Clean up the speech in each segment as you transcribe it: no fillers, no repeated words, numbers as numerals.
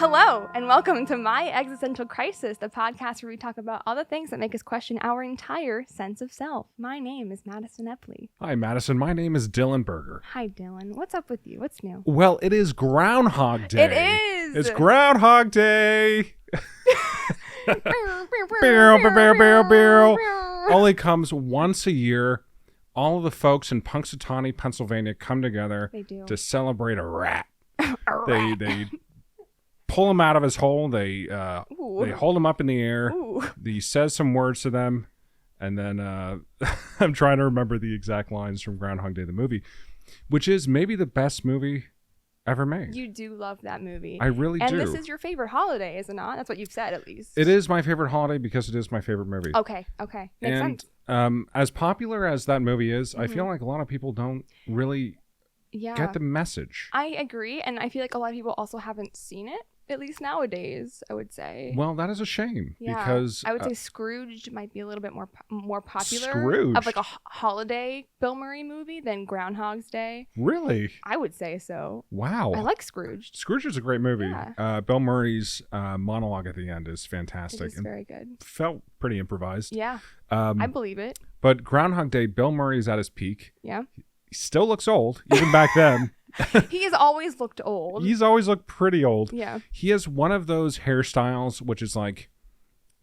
Hello, and welcome to My Existential Crisis, the podcast where we talk about all the things that make us question our entire sense of self. My name is Madison Epley. Hi, Madison. My name is Dylan Berger. Hi, Dylan. What's up with you? What's new? Well, it is Groundhog Day. It is! It's Groundhog Day! Only comes once a year. All of the folks in Punxsutawney, Pennsylvania come together to celebrate a rat. They pull him out of his hole. They hold him up in the air. Ooh. He says some words to them. And then I'm trying to remember the exact lines from Groundhog Day, the movie, which is maybe the best movie ever made. You do love that movie. I really do. And this is your favorite holiday, is it not? That's what you've said, at least. It is my favorite holiday because it is my favorite movie. Okay. Makes sense. As popular as that movie is, I feel like a lot of people don't really get the message. I agree, and I feel like a lot of people also haven't seen it, at least nowadays, I would say. Well, that is a shame because I would say Scrooge might be a little bit more popular Scrooge? of like a holiday Bill Murray movie than Groundhog's Day. Really? I would say so. Wow. I like Scrooge. Scrooge is a great movie. Yeah. Bill Murray's monologue at the end is fantastic. It is very good. Felt pretty improvised. Yeah, I believe it. But Groundhog Day, Bill Murray's at his peak. Yeah. He still looks old, even back then. He has always looked old. He's always looked pretty old. Yeah. He has one of those hairstyles, which is like,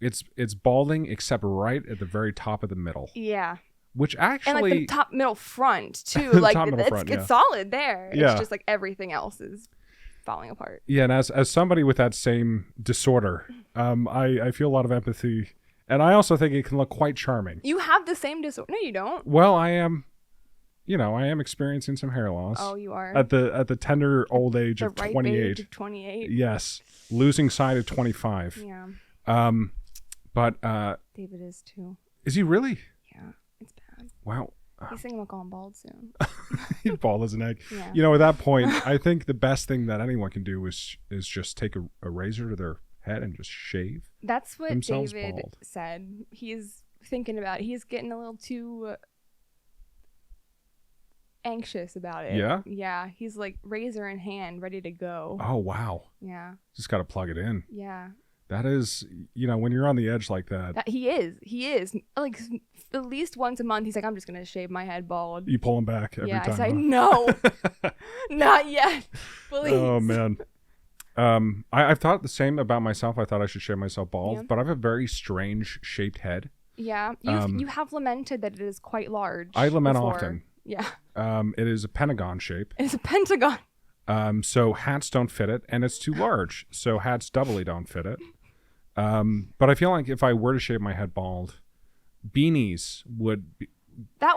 it's balding except right at the very top of the middle. Yeah. Which actually... And like the top, middle, front, too. The Like top, middle, front, it's solid there. Yeah. It's just like everything else is falling apart. Yeah, and as somebody with that same disorder, I feel a lot of empathy. And I also think it can look quite charming. You have the same disorder. No, you don't. Well, I am experiencing some hair loss. Oh, you are. At the tender old age of 28. The ripe age of 28. Yes. Losing sight at 25. Yeah. But David is too. Is he really? Yeah, it's bad. Wow. He's thinking about going bald soon. He's bald as an egg. Yeah. At that point, I think the best thing that anyone can do is just take a razor to their head and just shave. That's what themselves David bald. said. He's thinking about it. He's getting a little too anxious about it. Yeah? Yeah. He's like razor in hand, ready to go. Oh, wow. Yeah. Just got to plug it in. Yeah. That is, when you're on the edge like that. He is. Like at least once a month, he's like, I'm just going to shave my head bald. You pull him back every time. I say, no, not yet. Please. Oh, man. I've thought the same about myself. I thought I should shave myself bald, but I have a very strange shaped head. Yeah. You have lamented that it is quite large. I lament before. often. Yeah. It is a pentagon shape. It's a pentagon. So hats don't fit it, and it's too large. So hats doubly don't fit it. But I feel like if I were to shave my head bald, beanies would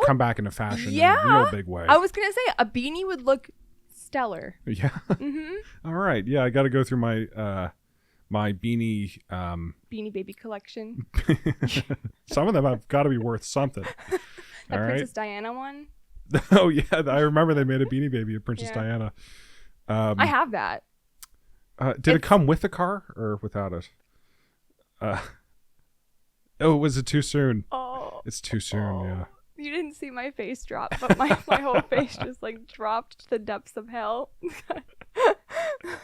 come back into fashion in a real big way. I was going to say, a beanie would look stellar. Yeah. Mm-hmm. All right. Yeah, I got to go through my my beanie... Beanie Baby collection. Some of them have got to be worth something. That All Princess right? Diana one? Oh, yeah. I remember they made a Beanie Baby of Princess Diana. I have that. Did it come with the car or without it? Was it too soon? Oh. It's too soon, yeah. You didn't see my face drop, but my whole face just like dropped to the depths of hell.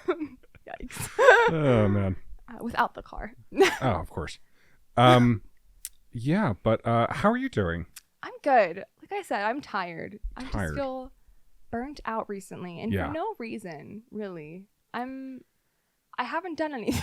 Yikes. Oh, man. Without the car. Oh, of course. Yeah, but how are you doing? I'm good. Like I said, I'm tired. I just feel burnt out recently, and for no reason, really. I haven't done anything.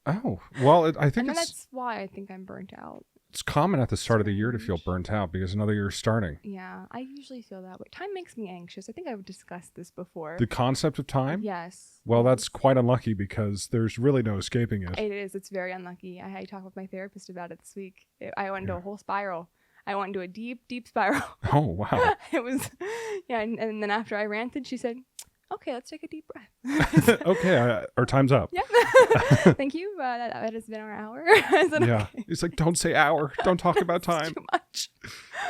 Oh, well, I think that's why I think I'm burnt out. It's common at the start of the year to feel burnt out because another year is starting. Yeah, I usually feel that way. Time makes me anxious. I think I've discussed this before. The concept of time? Yes. Well, that's quite unlucky because there's really no escaping it. It is. It's very unlucky. I talked with my therapist about it this week. I went into a whole spiral. I went into a deep, deep spiral. Oh, wow. It was, and then after I ranted, she said, okay, let's take a deep breath. Okay, our time's up. Yeah. Thank you. That has been our hour. Yeah. Okay? It's like, don't say hour. Don't talk about time. Too much.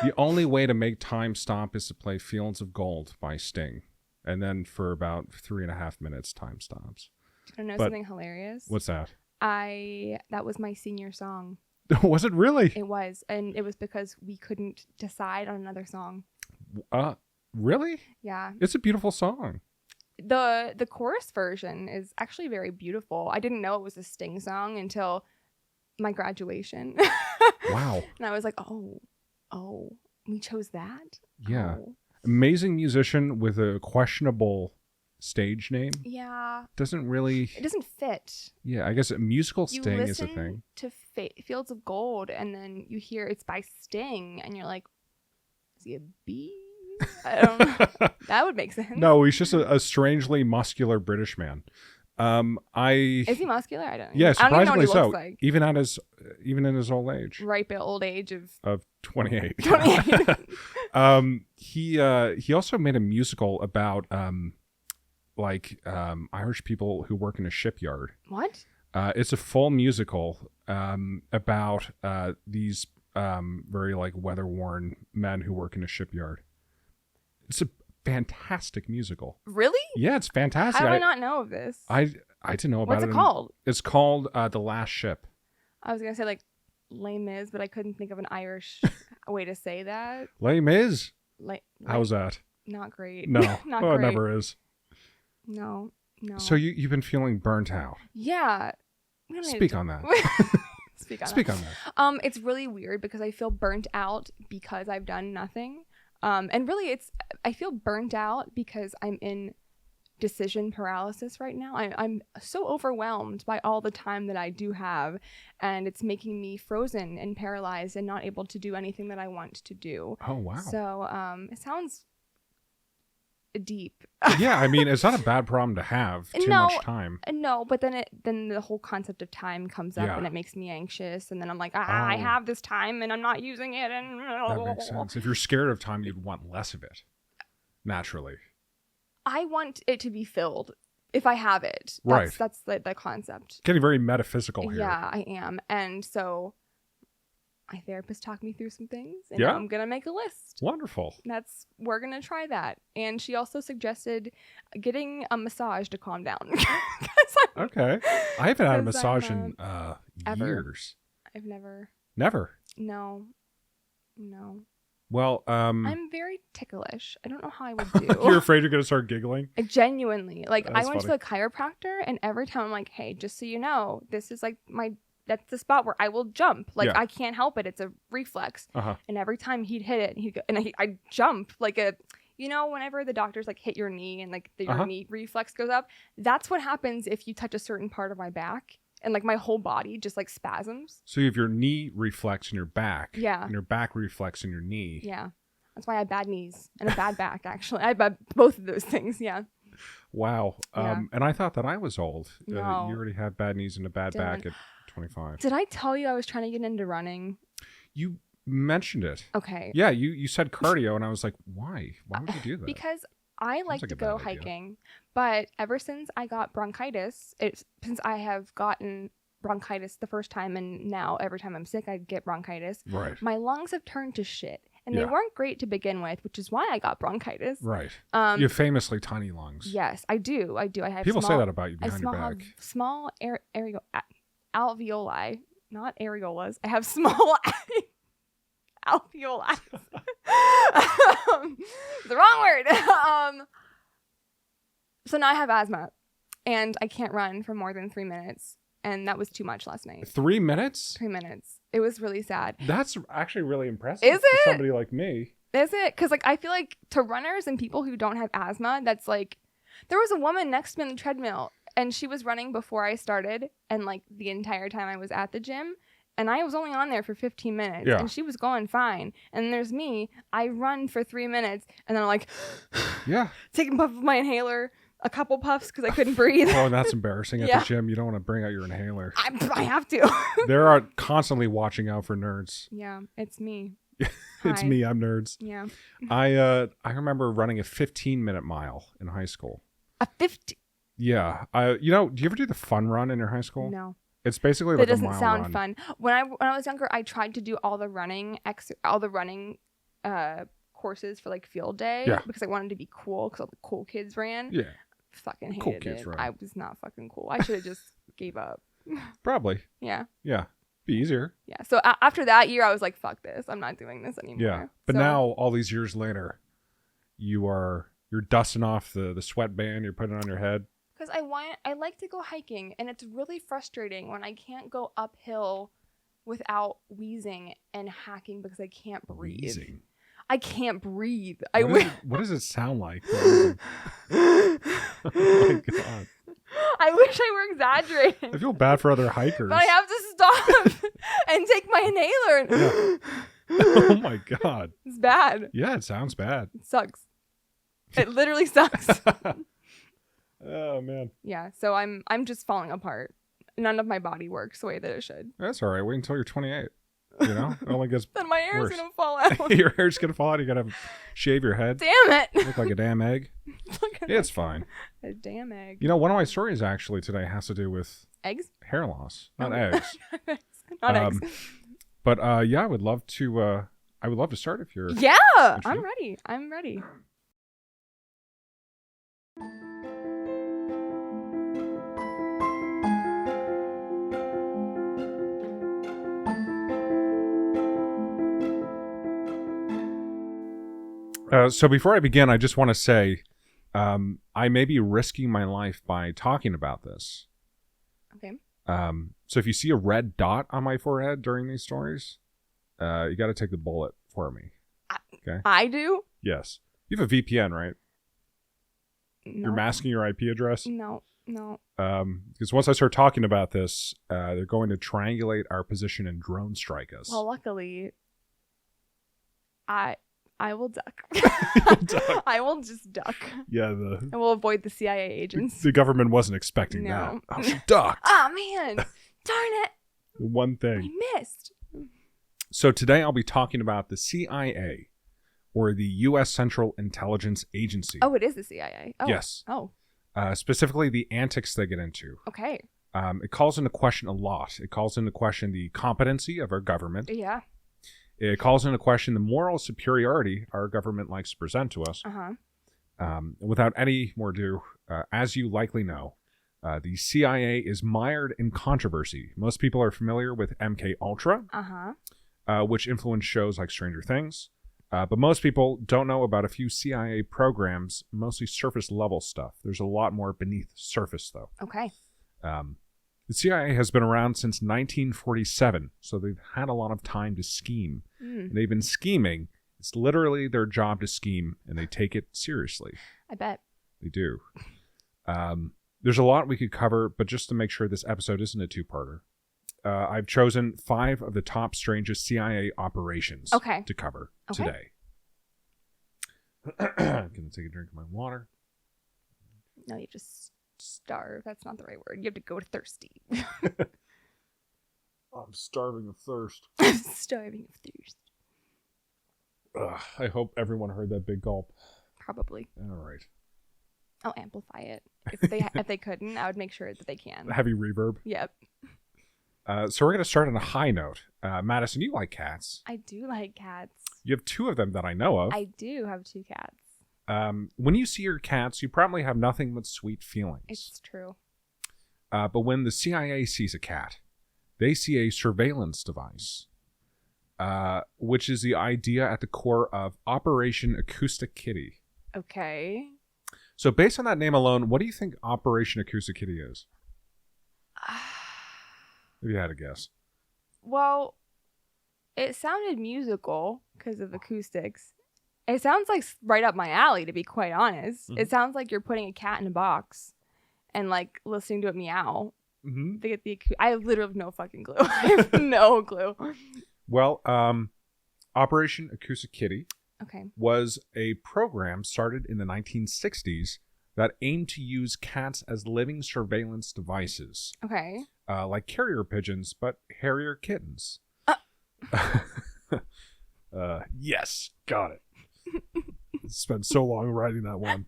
The only way to make time stop is to play Fields of Gold by Sting. And then for about 3.5 minutes, time stops. Do you want to know something hilarious? What's that? That was my senior song. Was it really? It was. And it was because we couldn't decide on another song. Really? Yeah. It's a beautiful song. The chorus version is actually very beautiful. I didn't know it was a Sting song until my graduation. Wow. And I was like, oh, we chose that? Yeah. Oh. Amazing musician with a questionable stage name. Yeah. It doesn't fit. Yeah, I guess a musical You Sting is a thing. To Fields of Gold, and then you hear it's by Sting, and you're like, is he a bee? I don't know. That would make sense. No, he's just a strangely muscular British man. Is he muscular? I don't know. Yeah, surprisingly I don't even know what he so. looks like. Even in his old age. Ripe old age of 28. 28. He also made a musical about Irish people who work in a shipyard. What? It's a full musical about these very like weather-worn men who work in a shipyard. It's a fantastic musical. Really? Yeah, it's fantastic. How do I not know of this? I didn't know about it. What's it called? It's called The Last Ship. I was gonna say like Les Mis, but I couldn't think of an Irish way to say that. Les Mis? How's like, that? Not great. No. Not well, great. It never is. No. So you've been feeling burnt out. Yeah. Speak on that. Speak on that. It's really weird because I feel burnt out because I've done nothing. And really I feel burnt out because I'm in decision paralysis right now. I'm so overwhelmed by all the time that I do have, and it's making me frozen and paralyzed and not able to do anything that I want to do. Oh, wow. So it sounds deep. Yeah, I mean, it's not a bad problem to have too much time. No, but then the whole concept of time comes up and it makes me anxious, and then I'm like, I have this time and I'm not using it, and that makes sense. If you're scared of time, you'd want less of it. Naturally. I want it to be filled if I have it. That's the concept. Getting very metaphysical here. Yeah, I am. And so my therapist talked me through some things, and now I'm gonna make a list. Wonderful. We're gonna try that. And she also suggested getting a massage to calm down. Okay. I haven't had a massage in years. I've never. No. Well, I'm very ticklish. I don't know how I would do. You're afraid you're gonna start giggling? Genuinely. Like, That's I went to the chiropractor, and every time I'm like, hey, just so you know, this is like that's the spot where I will jump. Like, I can't help it. It's a reflex. And every time he'd hit it, he'd go, and I'd jump like a, whenever the doctors like hit your knee and like your knee reflex goes up, that's what happens if you touch a certain part of my back. And like my whole body just like spasms. So you have your knee reflex in your back. Yeah. And your back reflex in your knee. Yeah. That's why I have bad knees and a bad back, actually. I have both of those things. Yeah. Wow. And I thought that I was old. No. You already had bad knees and a bad back at 25. Did I tell you I was trying to get into running? You mentioned it. Okay. Yeah. You said cardio, and I was like, why? Why would you do that? Because I like to go hiking, but ever since I got bronchitis, since I have gotten bronchitis the first time, and now every time I'm sick, I get bronchitis. Right. My lungs have turned to shit, and they weren't great to begin with, which is why I got bronchitis. Right. You have famously tiny lungs. Yes, I do. I have. People say that about you behind your back. I have small alveoli, not areolas. I have small alveoli. The wrong word. So now I have asthma, and I can't run for more than 3 minutes, and that was too much last night. 3 minutes? 3 minutes. It was really sad. That's actually really impressive. Is it? For somebody like me. Is it? Because like I feel like to runners and people who don't have asthma, that's like, there was a woman next to me on the treadmill, and she was running before I started, and like the entire time I was at the gym. And I was only on there for 15 minutes, and she was going fine. And there's me. I run for 3 minutes, and then I'm like, taking a puff of my inhaler, a couple puffs because I couldn't breathe. Oh, and that's embarrassing at the gym. You don't want to bring out your inhaler. I have to. They're constantly watching out for nerds. Yeah, it's me. It's me. I'm nerds. Yeah. I remember running a 15-minute mile in high school. A 50? Yeah. Do you ever do the fun run in your high school? No. It's basically like a mile run. That doesn't sound fun. When I was younger, I tried to do all the running courses for like field day because I wanted to be cool because all the cool kids ran. Yeah. Fucking hated cool kids it. Run. I was not fucking cool. I should have just gave up. Probably. Yeah. Yeah. Be easier. Yeah. So after that year, I was like, fuck this. I'm not doing this anymore. Yeah. But now, all these years later, you're You're dusting off the sweatband. You're putting it on your head. Because I like to go hiking, and it's really frustrating when I can't go uphill without wheezing and hacking because I can't breathe. Wheezing? I can't breathe. What does it sound like? Oh my God. I wish I were exaggerating. I feel bad for other hikers. But I have to stop and take my inhaler. Oh my God. It's bad. Yeah, it sounds bad. It sucks. It literally sucks. Oh man. Yeah, so I'm just falling apart. None of my body works the way that it should. That's all right. Wait until you're 28. You know, it only gets then my hair's worse. gonna fall out. Your hair's gonna fall out. You gotta shave your head. Damn it! Look like a damn egg. It's fine. A damn egg. You know, one of my stories actually today has to do with eggs, hair loss, not eggs. Not eggs. But yeah, I would love to. I would love to start if you're. Yeah, I'm ready. I'm ready. So before I begin, I just want to say I may be risking my life by talking about this. Okay. So if you see a red dot on my forehead during these stories, you got to take the bullet for me. Okay. I do? Yes. You have a VPN, right? No. You're masking your IP address? No. Because once I start talking about this, they're going to triangulate our position and drone strike us. Well, luckily, I will duck. Duck. I will just duck. Yeah, I will avoid the CIA agents. the government wasn't expecting that. Oh, she ducked. Oh, man. Darn it. The one thing. I missed. So today I'll be talking about the CIA, or the U.S. Central Intelligence Agency. Oh, it is the CIA. Oh. Yes. Oh. Specifically the antics they get into. Okay. It calls into question a lot. It calls into question the competency of our government. Yeah. It calls into question the moral superiority our government likes to present to us. Without any more ado, as you likely know, the CIA is mired in controversy. Most people are familiar with MK Ultra, which influenced shows like Stranger Things. But most people don't know about a few CIA programs, mostly surface level stuff. There's a lot more beneath the surface, though. Okay. The CIA has been around since 1947, so they've had a lot of time to scheme. And they've been scheming. It's literally their job to scheme, and they take it seriously. I bet. They do. There's a lot we could cover, but just to make sure this episode isn't a two-parter, I've chosen 5 of the top strangest CIA operations to cover today. I'm going to take a drink of my water. No, you just starve. That's not the right word. You have to go thirsty. I'm starving of thirst. I'm starving of thirst. I hope everyone heard that big gulp. Probably. All right. I'll amplify it. If they couldn't, I would make sure that they can. Heavy reverb. Yep. So we're going to start on a high note. Madison, you like cats. I do like cats. You have 2 of them that I know of. I do have 2 cats. When you see your cats, you probably have nothing but sweet feelings. It's true. But when the CIA sees a cat, they see a surveillance device, which is the idea at the core of Operation Acoustic Kitty. Okay. So based on that name alone, what do you think Operation Acoustic Kitty is? If you had a guess. Well, it sounded musical because of acoustics. It sounds like right up my alley, to be quite honest. It sounds like you're putting a cat in a box and like listening to it meow. They get I literally have no fucking clue. I have no clue. Well, Operation Acoustic Kitty was a program started in the 1960s that aimed to use cats as living surveillance devices. Okay. Like carrier pigeons, but hairier kittens. Yes, got it. Spent so long writing that one.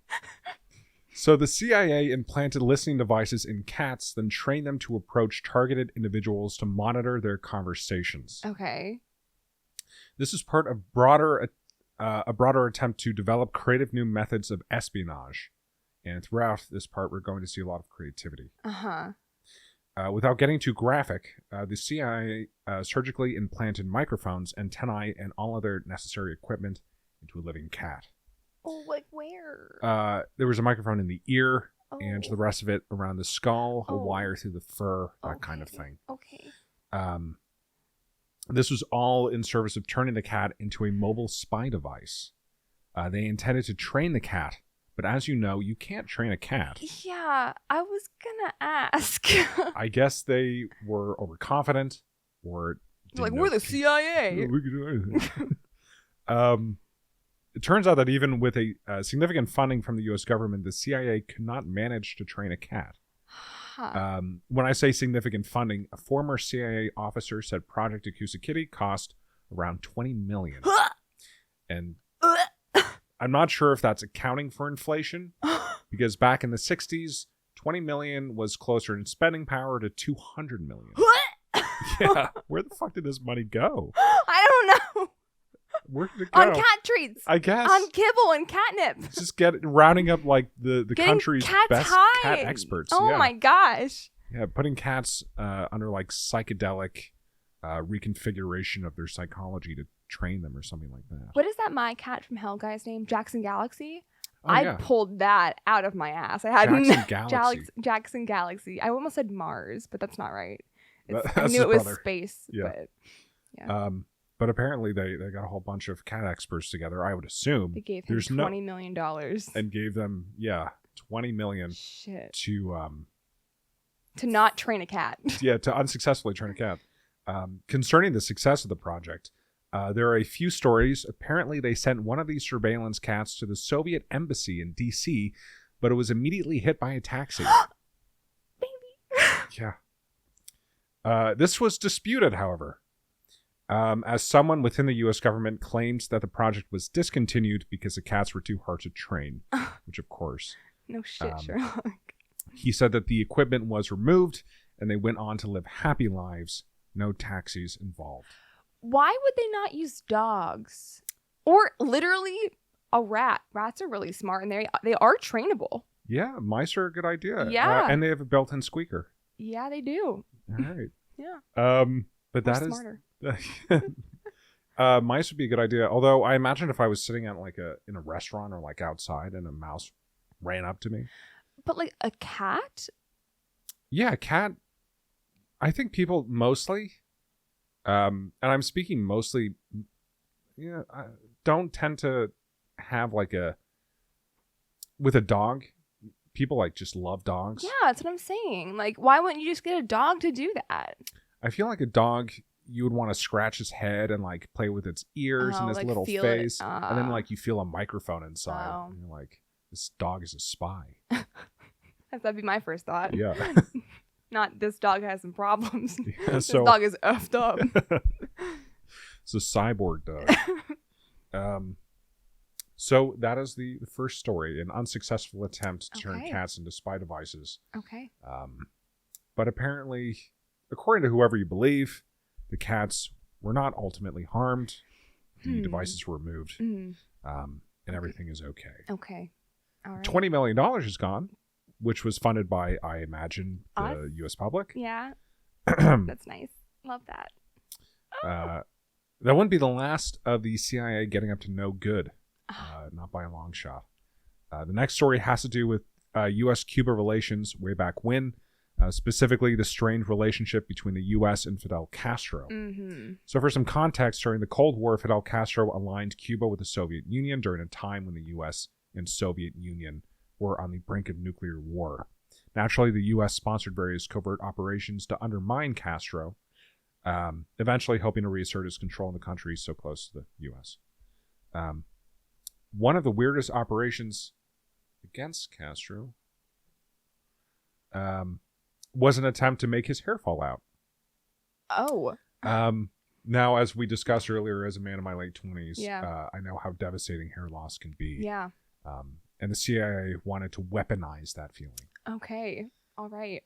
So the CIA implanted listening devices in cats, then trained them to approach targeted individuals to monitor their conversations. Okay. This is part of a broader attempt to develop creative new methods of espionage. And throughout this part, we're going to see a lot of creativity. Without getting too graphic, the CIA surgically implanted microphones, antennae, and all other necessary equipment into a living cat. Oh, like where? There was a microphone in the ear, Oh. and the rest of it around the skull, a Oh. wire through the fur, that kind of thing. Okay. This was all in service of turning the cat into a mobile spy device. They intended to train the cat, but as you know, you can't train a cat. Yeah, I was gonna ask. I guess they were overconfident, or like, we're the CIA. We can do anything. It turns out that even with a significant funding from the U.S. government, the CIA could not manage to train a cat. Huh. When I say significant funding, a former CIA officer said Project Akusa Kitty cost around $20 million. And I'm not sure if that's accounting for inflation, because back in the 60s, $20 million was closer in spending power to $200 million. Yeah, where the fuck did this money go? I don't know. Where did it go? On cat treats. I guess. On kibble and catnip. Just rounding up like the country's best high. cat experts. Oh my gosh. Yeah, putting cats under like psychedelic reconfiguration of their psychology to train them or something like that. What is that My Cat from Hell guy's name? Jackson Galaxy? Oh, I yeah. pulled that out of my ass. I had Jackson Galaxy. I almost said Mars, but that's not right. I knew it was space. Yeah. But yeah. But apparently they got a whole bunch of cat experts together, I would assume. They gave him $20 million. And gave them, $20 million. Shit. To not train a cat. Yeah, to unsuccessfully train a cat. Concerning the success of the project, there are a few stories. Apparently they sent one of these surveillance cats to the Soviet embassy in D.C., but it was immediately hit by a taxi. Baby. Yeah. This was disputed, however. As someone within the U.S. government claimed that the project was discontinued because the cats were too hard to train, which of course. No shit, Sherlock. He said that the equipment was removed and they went on to live happy lives, no taxis involved. Why would they not use dogs? Or literally a rat. Rats are really smart and they are trainable. Yeah, mice are a good idea. Yeah. And they have a built-in squeaker. Yeah, they do. All right. Yeah. But We're that smarter. Mice would be a good idea. Although I imagine if I was sitting at in a restaurant or like outside and a mouse ran up to me. But like a cat? Yeah, a cat. I think people mostly, and I'm speaking mostly, don't tend to have with a dog. People just love dogs. Yeah, that's what I'm saying. Like, why wouldn't you just get a dog to do that? I feel like a dog, you would want to scratch his head and play with its ears and his little face. And then you feel a microphone inside. Oh. And you're like, this dog is a spy. That'd be my first thought. Yeah. Not this dog has some problems. Yeah, this dog is effed up. It's a cyborg dog. So that is the first story, an unsuccessful attempt to turn cats into spy devices. Okay. But apparently, according to whoever you believe, the cats were not ultimately harmed. The devices were removed. And everything is okay. Okay. All right. $20 million is gone, which was funded by, I imagine, the U.S. public. Yeah. That's nice. Love that. That wouldn't be the last of the CIA getting up to no good. Not by a long shot. The next story has to do with U.S.-Cuba relations way back when, specifically the strained relationship between the U.S. and Fidel Castro. Mm-hmm. So for some context, during the Cold War, Fidel Castro aligned Cuba with the Soviet Union during a time when the U.S. and Soviet Union were on the brink of nuclear war. Naturally, the U.S. sponsored various covert operations to undermine Castro, eventually hoping to reassert its control in the country so close to the U.S. One of the weirdest operations against Castro was an attempt to make his hair fall out. Oh. Now, as we discussed earlier, as a man in my late 20s, yeah. I know how devastating hair loss can be. Yeah. And the CIA wanted to weaponize that feeling. Okay. All right.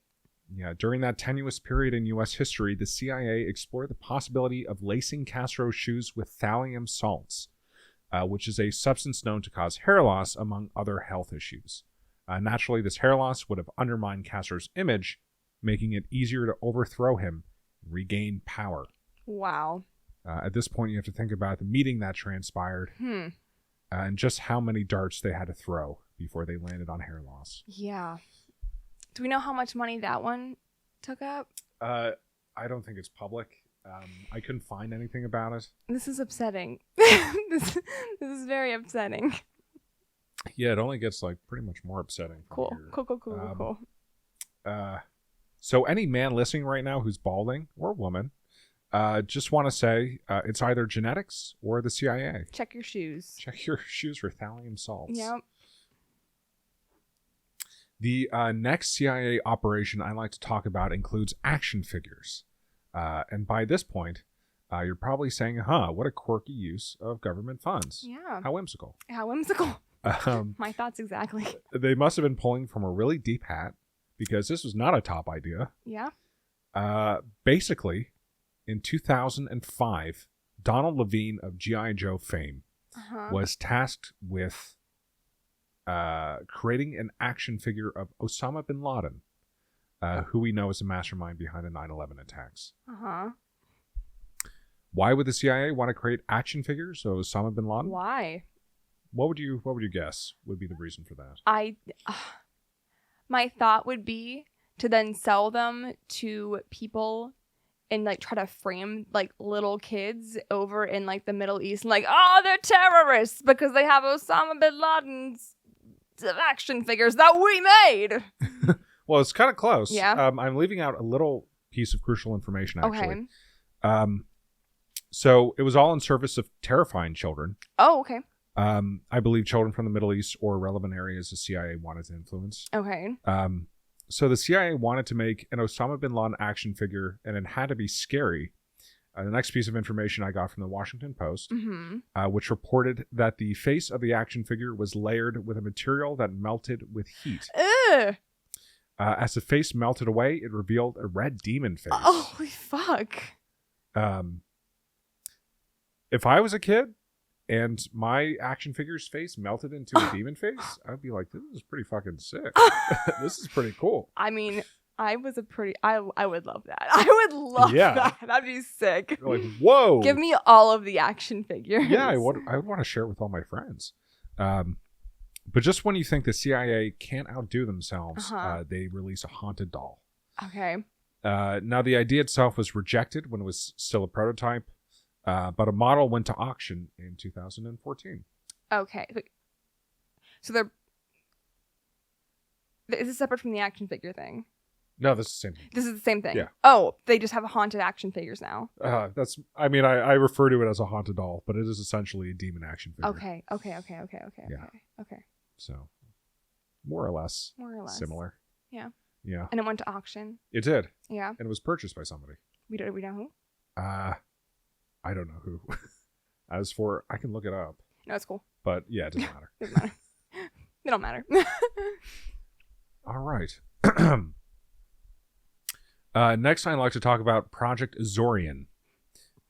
Yeah. During that tenuous period in U.S. history, the CIA explored the possibility of lacing Castro's shoes with thallium salts, which is a substance known to cause hair loss, among other health issues. Naturally, this hair loss would have undermined Castro's image, making it easier to overthrow him and regain power. Wow. At this point, you have to think about the meeting that transpired. and just how many darts they had to throw before they landed on hair loss. Yeah. Do we know how much money that one took up? I don't think it's public. I couldn't find anything about it. This is upsetting. This is very upsetting. Yeah, it only gets like pretty much more upsetting. Cool. So any man listening right now who's balding or woman, just want to say it's either genetics or the CIA. Check your shoes. Check your shoes for thallium salts. Yep. The next CIA operation I like to talk about includes action figures. And by this point, you're probably saying, what a quirky use of government funds. Yeah. How whimsical. How whimsical. My thoughts exactly. They must have been pulling from a really deep hat because this was not a top idea. Yeah. Basically, in 2005, Donald Levine of G.I. Joe fame was tasked with creating an action figure of Osama Bin Laden, who we know is the mastermind behind the 9/11 attacks. Why would the CIA want to create action figures of Osama Bin Laden? Why? What would you guess would be the reason for that? My thought would be to then sell them to people and like try to frame like little kids over in like the Middle East and like, oh, they're terrorists because they have Osama Bin Laden's action figures that we made. Well, it's kind of close. Yeah. I'm leaving out a little piece of crucial information, actually. Okay. So it was all in service of terrifying children. Oh, okay. I believe children from the Middle East or relevant areas the CIA wanted to influence. Okay. So the CIA wanted to make an Osama Bin Laden action figure, and it had to be scary. The next piece of information I got from the Washington Post, which reported that the face of the action figure was layered with a material that melted with heat. Ugh. As the face melted away, it revealed a red demon face. Oh, holy fuck. If I was a kid and my action figure's face melted into a demon face, I'd be like, this is pretty fucking sick. This is pretty cool. I mean, I would love that. I would love that. That'd be sick. You're like, whoa. Give me all of the action figures. Yeah, I would want to share it with all my friends. But just when you think the CIA can't outdo themselves, they release a haunted doll. Okay. Now, the idea itself was rejected when it was still a prototype, but a model went to auction in 2014. Okay. So is this separate from the action figure thing? No, this is the same thing. This is the same thing? Yeah. Oh, they just have haunted action figures now. I refer to it as a haunted doll, but it is essentially a demon action figure. Okay. Okay. So, more or less. Similar. Yeah. Yeah. And it went to auction. It did. Yeah. And it was purchased by somebody. We know who? I don't know who. As for, I can look it up. No, it's cool. But yeah, it doesn't matter. Doesn't matter. They don't matter. All right. Next, I'd like to talk about Project Azorian.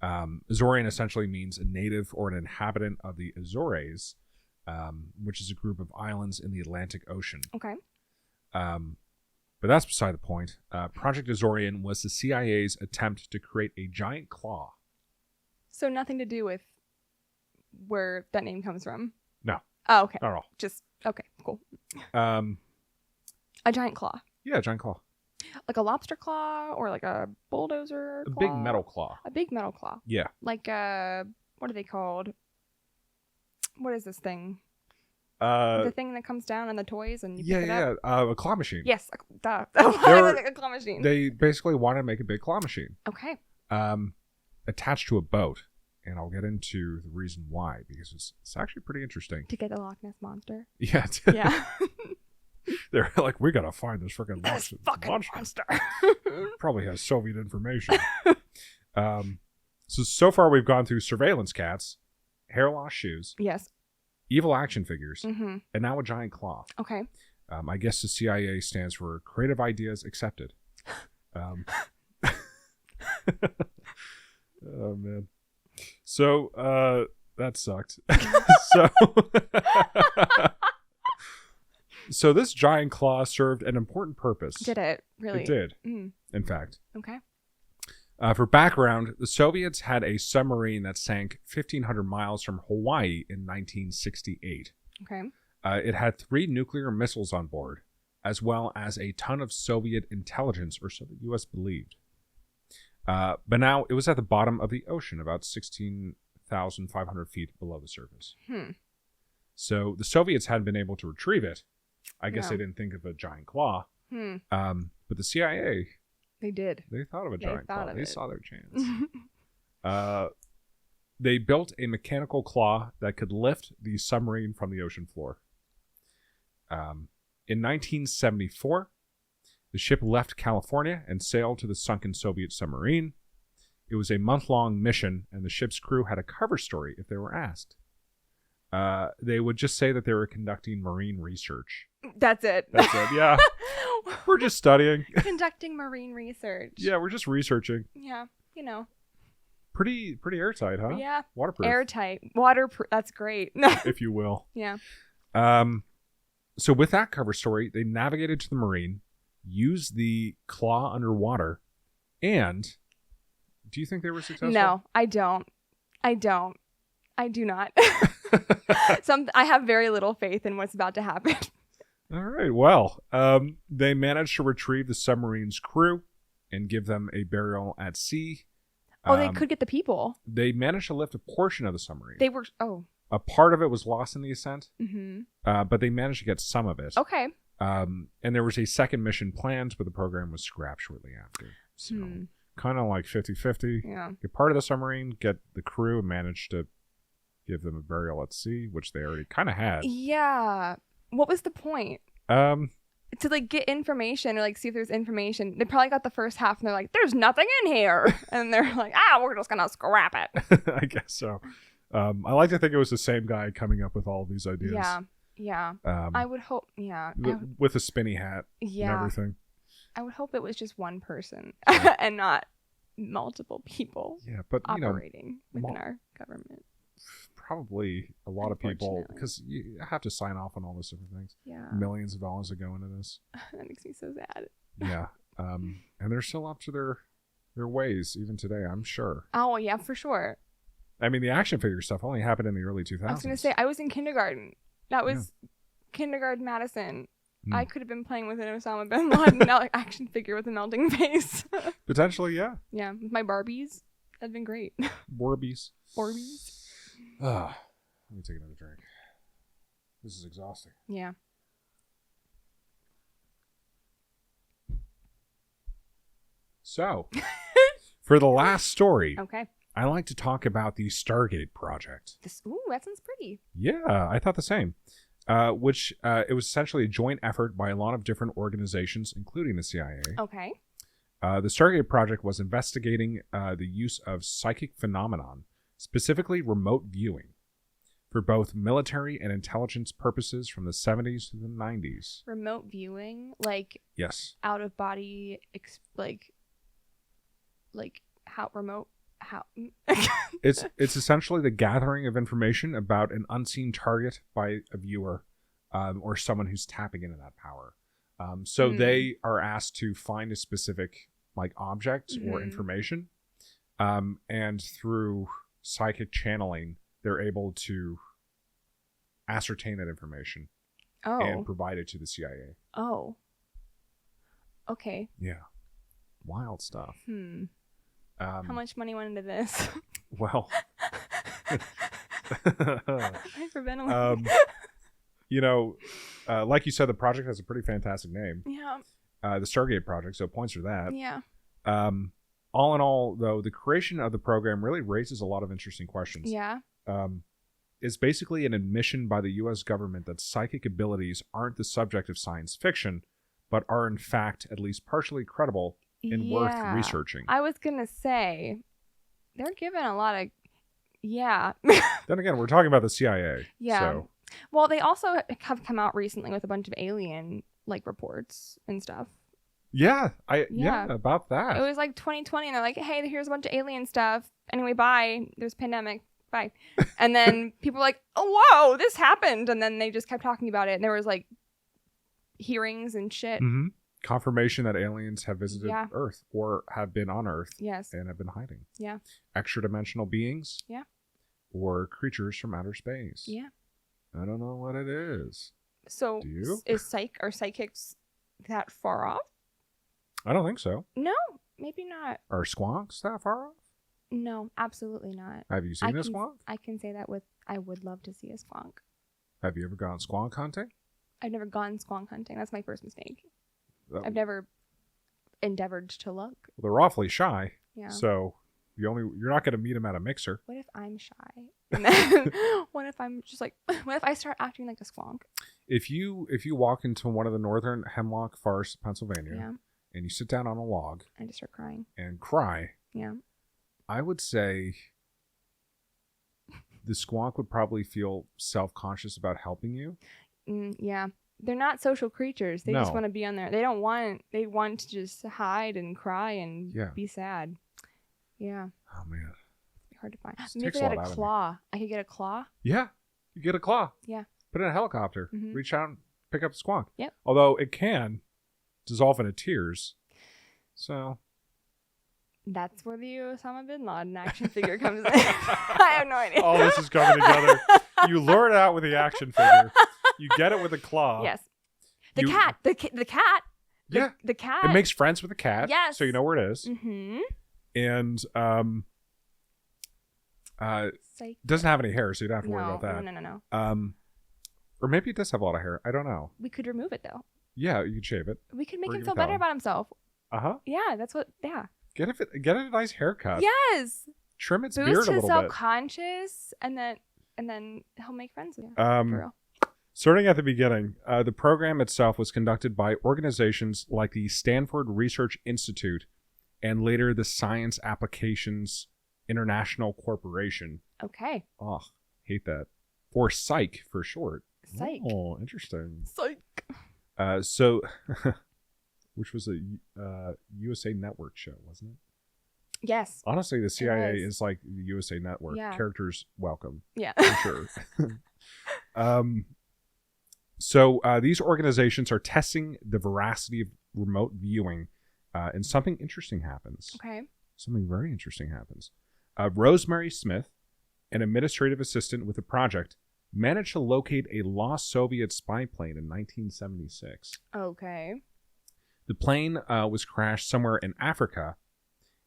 Azorian essentially means a native or an inhabitant of the Azores, which is a group of islands in the Atlantic Ocean. Okay. But that's beside the point. Project Azorian was the CIA's attempt to create a giant claw. So nothing to do with where that name comes from? No. Oh, okay. Not at all. Just, okay, cool. A A giant claw. Yeah, a giant claw. Like a lobster claw or like a bulldozer claw? A big metal claw. A big metal claw. Yeah. Like what are they called? What is this thing? The thing that comes down on the toys and you pick it up? a claw machine. Yes, duh. A claw machine. They basically wanted to make a big claw machine. Okay. Attached to a boat. And I'll get into the reason why, because it's actually pretty interesting. To get the Loch Ness Monster? Yeah. Yeah. They're like, we gotta find this freaking monster. Probably has Soviet information. So far we've gone through surveillance cats, hair loss shoes, yes, evil action figures, and now a giant claw. Okay. I guess the CIA stands for Creative Ideas Accepted. Oh man. So that sucked. So this giant claw served an important purpose. Did it really? It did. In fact. Okay. For background, the Soviets had a submarine that sank 1,500 miles from Hawaii in 1968. Okay. It had 3 nuclear missiles on board, as well as a ton of Soviet intelligence, or so the U.S. believed. But now it was at the bottom of the ocean, about 16,500 feet below the surface. So the Soviets hadn't been able to retrieve it. I guess they didn't think of a giant claw. But the CIA... They did. They thought of a giant claw. They saw their chance. They built a mechanical claw that could lift the submarine from the ocean floor. In 1974, the ship left California and sailed to the sunken Soviet submarine. It was a month-long mission, and the ship's crew had a cover story if they were asked. They would just say that they were conducting marine research. That's it. That's it, yeah. We're just studying. Conducting marine research. Yeah, we're just researching. Yeah, you know. Pretty airtight, huh? Yeah. Waterproof. Airtight. Waterproof. That's great. If you will. Yeah. So with that cover story, they navigated to the marine, used the claw underwater, and do you think they were successful? No, I don't. I do not. I have very little faith in what's about to happen. All right. Well, they managed to retrieve the submarine's crew and give them a burial at sea. Oh, they could get the people. They managed to lift a portion of the submarine. A part of it was lost in the ascent, but they managed to get some of it. Okay. And there was a second mission planned, but the program was scrapped shortly after. So kind of like 50-50. Yeah. Get part of the submarine, get the crew, and manage to give them a burial at sea, which they already kind of had. Yeah. What was the point? To like get information or like see if there's information. They probably got the first half and they're like, there's nothing in here. And they're like, we're just going to scrap it. I guess so. I like to think it was the same guy coming up with all of these ideas. Yeah. I would hope. Yeah. With a spinny hat and everything. I would hope it was just one person and not multiple people operating within our government. Probably a lot of people, because you have to sign off on all those different things. Yeah. Millions of dollars that go into this. That makes me so sad. Yeah. And they're still up to their ways even today, I'm sure. Oh, yeah, for sure. I mean, the action figure stuff only happened in the early 2000s. I was going to say, I was in kindergarten. That was kindergarten Madison. I could have been playing with an Osama Bin Laden action figure with a melting face. Potentially, yeah. Yeah, with my Barbies. That'd been great. Barbies. Let me take another drink. This is exhausting. Yeah. So, for the last story, okay, I like to talk about the Stargate project. That sounds pretty. Yeah, I thought the same. Which it was essentially a joint effort by a lot of different organizations, including the CIA. Okay. The Stargate project was investigating the use of psychic phenomenon, specifically remote viewing, for both military and intelligence purposes from the 70s to the 90s. Remote viewing? Like... Yes. Out of body... Like how remote... How... It's essentially the gathering of information about an unseen target by a viewer or someone who's tapping into that power. So they are asked to find a specific object or information, and through psychic channeling, they're able to ascertain that information and provide it to the CIA. Oh. Okay. Yeah. Wild stuff. How much money went into this? Well, hyperventilating. Like you said, the project has a pretty fantastic name. Yeah. The Stargate project, so points for that. Yeah. All in all, though, the creation of the program really raises a lot of interesting questions. Yeah. It's basically an admission by the U.S. government that psychic abilities aren't the subject of science fiction, but are in fact at least partially credible and worth researching. I was going to say, they're given a lot of... Yeah. Then again, we're talking about the CIA. Yeah. So. Well, they also have come out recently with a bunch of alien reports and stuff. Yeah, about that. It was 2020, and they're like, hey, here's a bunch of alien stuff. Anyway, bye. There's a pandemic. Bye. And then people were like, oh, whoa, this happened. And then they just kept talking about it. And there was hearings and shit. Mm-hmm. confirmation that aliens have visited Earth or have been on Earth. Yes. And have been hiding. Yeah. Extra-dimensional beings. Yeah. Or creatures from outer space. Yeah. I don't know what it is. So, do you? Are psychics that far off? I don't think so. No, maybe not. Are squonks that far off? No, absolutely not. Have you seen a squonk? I can say that I would love to see a squonk. Have you ever gone squonk hunting? I've never gone squonk hunting. That's my first mistake. I've never endeavored to look. Well, they're awfully shy. Yeah. So you're not going to meet them at a mixer. What if I'm shy? And then, what if I'm just like? What if I start acting like a squonk? If you walk into one of the northern hemlock forests of Pennsylvania, and you sit down on a log, and just start crying and cry, yeah, I would say the squonk would probably feel self-conscious about helping you. Yeah. They're not social creatures. They just want to be on there. They want to just hide and cry and be sad. Yeah. Oh, man. It'd be hard to find. Maybe I had a claw. I could get a claw. Yeah. You get a claw. Yeah. Put it in a helicopter. Mm-hmm. Reach out and pick up the squonk. Yep. Although it can dissolve into tears. So... That's where the Osama Bin Laden action figure comes in. I have no idea. All this is coming together. You lure it out with the action figure. You get it with a claw. Yes. The cat. The cat. Yeah. The cat. It makes friends with the cat. Yes. So you know where it is. Mm-hmm. And doesn't have any hair, so you don't have to worry about that. No. Or maybe it does have a lot of hair. I don't know. We could remove it though. Yeah, you could shave it. We could make him feel better about himself. Uh-huh. Yeah, that's what. Yeah. Get it a nice haircut. Yes. Trim its Boost beard a little his bit. Self-conscious, and then he'll make friends with you. For real. Starting at the beginning, the program itself was conducted by organizations like the Stanford Research Institute and later the Science Applications International Corporation. Okay. Oh, hate that. Or Psych for short. Psych. Oh, interesting. Psych. So, which was a USA Network show, wasn't it? Yes. Honestly, the CIA is like the USA Network. Yeah. Characters welcome. Yeah. For sure. So these organizations are testing the veracity of remote viewing, and something interesting happens. Okay. Something very interesting happens. Rosemary Smith, an administrative assistant with the project, managed to locate a lost Soviet spy plane in 1976. Okay. The plane was crashed somewhere in Africa,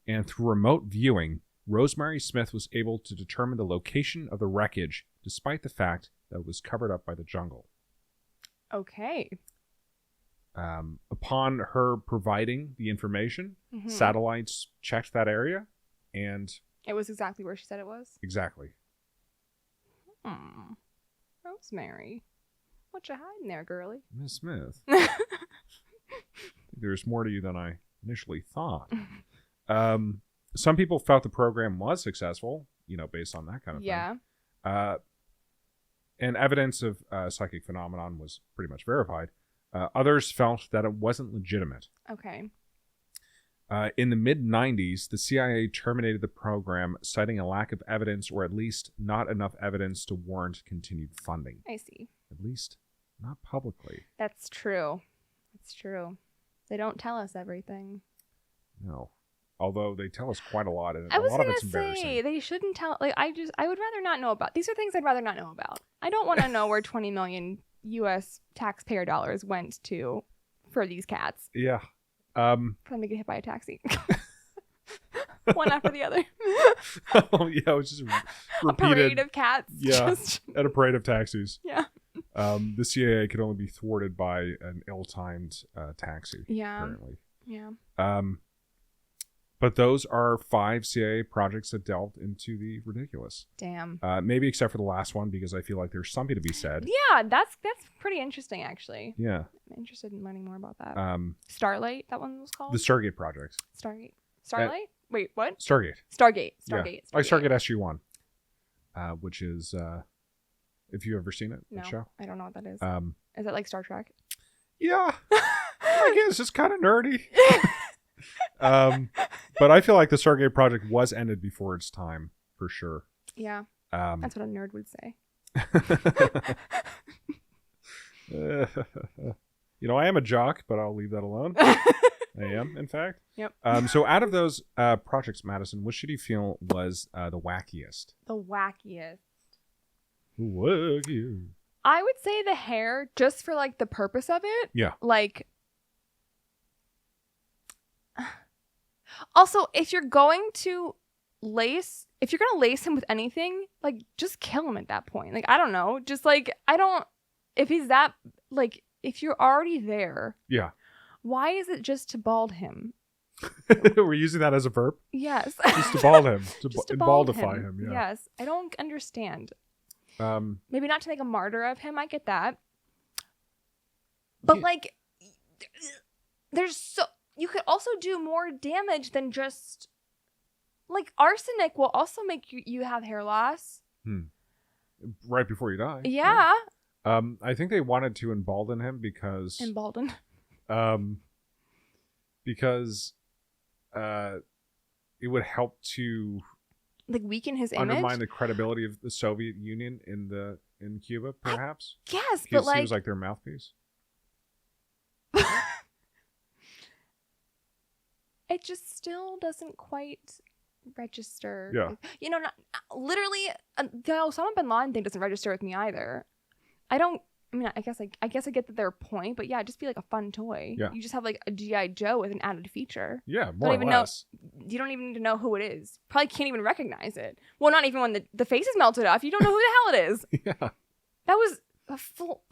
and through remote viewing, Rosemary Smith was able to determine the location of the wreckage, despite the fact that it was covered up by the jungle. Okay. Upon her providing the information, satellites checked that area, and... It was exactly where she said it was? Exactly. Rosemary. What you hiding there, girlie? Miss Smith. There's more to you than I initially thought. Some people felt the program was successful, based on that kind of thing. Yeah. And evidence of psychic phenomenon was pretty much verified. Others felt that it wasn't legitimate. Okay. In the mid-90s, the CIA terminated the program, citing a lack of evidence, or at least not enough evidence to warrant continued funding. I see. At least not publicly. That's true. That's true. They don't tell us everything. No. Although they tell us quite a lot, and I a lot of it's was going to say, embarrassing. they shouldn't tell, I would rather not know about. These are things I'd rather not know about. I don't want to know where 20 million U.S. taxpayer dollars went to for these cats. Yeah. For them to get hit by a taxi. One after the other. Oh, yeah, it was just repeated. A parade of cats. Yeah, at a parade of taxis. Yeah. The CIA could only be thwarted by an ill-timed taxi, apparently. Yeah. But those are 5 CIA projects that delved into the ridiculous. Damn. Maybe except for the last one, because I feel like there's something to be said. Yeah, that's pretty interesting, actually. Yeah. I'm interested in learning more about that. Starlight, that one was called? The Stargate project. Stargate? Starlight? Wait, what? Stargate. Stargate. Yeah. Stargate SG-1, which is, if you've ever seen it, no, that show? I don't know what that is. Is it like Star Trek? Yeah. I guess it's kind of nerdy. But I feel like the Stargate project was ended before its time, for sure. Yeah. That's what a nerd would say. I am a jock, but I'll leave that alone. I am, in fact. Yep. So out of those projects, Madison, which should you feel was the wackiest? The wackiest. Wacky. I would say the hair, just for like the purpose of it. Yeah. Like, also, if you're going to lace him with anything, like, just kill him at that point. Like, I don't know. Just like, if he's that, like, if you're already there. Yeah. Why is it just to bald him? We're using that as a verb? Yes. Just to bald him. Just to baldify him. Yeah. Yes. I don't understand. Maybe not to make a martyr of him. I get that. But like, you could also do more damage than just, like, arsenic will also make you have hair loss. Right before you die. Yeah. I think they wanted to embolden him because because it would help to like weaken his image, undermine the credibility of the Soviet Union in Cuba, perhaps. Yes, but like, he was like their mouthpiece. It just still doesn't quite register. Yeah. Not literally, the Osama Bin Laden thing doesn't register with me either. I guess I get that their point, but yeah, just be like a fun toy. Yeah. You just have like a G.I. Joe with an added feature. Yeah, more or less. You don't even need to know who it is. Probably can't even recognize it. Well, not even when the face is melted off. You don't know who the hell it is. Yeah. That was a full...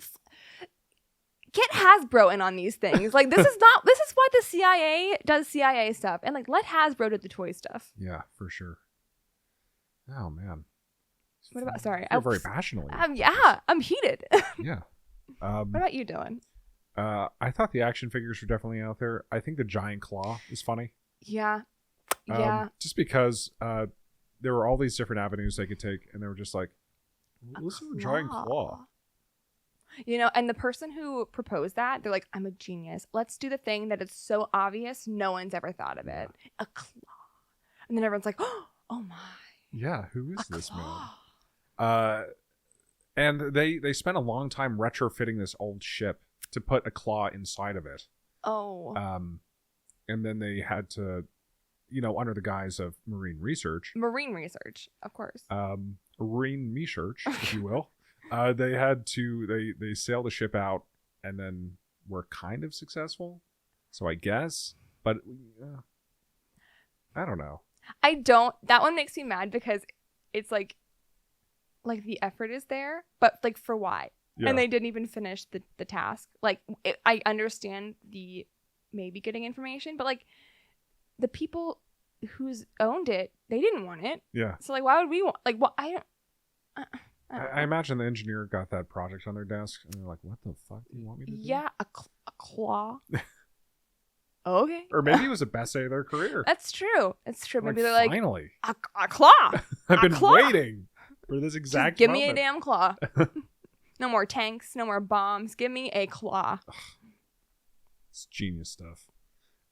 Get Hasbro in on these things. Like, this is why the CIA does CIA stuff. And like, let Hasbro do the toy stuff. Yeah, for sure. Oh, man. What about, sorry. You're very passionately. Yeah, I'm heated. Yeah. What about you, Dylan? I thought the action figures were definitely out there. I think the giant claw is funny. Yeah. Yeah. Just because there were all these different avenues they could take, and they were just like, listen to a giant claw. And the person who proposed that, they're like, I'm a genius. Let's do the thing that is so obvious no one's ever thought of it. A claw. And then everyone's like, oh my. Yeah, who is this claw. Man? And they spent a long time retrofitting this old ship to put a claw inside of it. Oh. And then they had to, under the guise of marine research. Marine research, of course. Marine research, if you will. They had to, they sailed the ship out and then were kind of successful. So I guess, but I don't know. That one makes me mad because it's like the effort is there, but like for why? Yeah. And they didn't even finish the task. Like, I understand the maybe getting information, but like the people who's owned it, they didn't want it. Yeah. So like, why would we want, like, well, I imagine the engineer got that project on their desk and they're like, what the fuck do you want me to do? Yeah, a claw. Okay. Or maybe it was the best day of their career. That's true. Maybe they're finally. like, a claw. I've been waiting for this exact Just give me a damn claw. No more tanks, no more bombs. Give me a claw. It's genius stuff.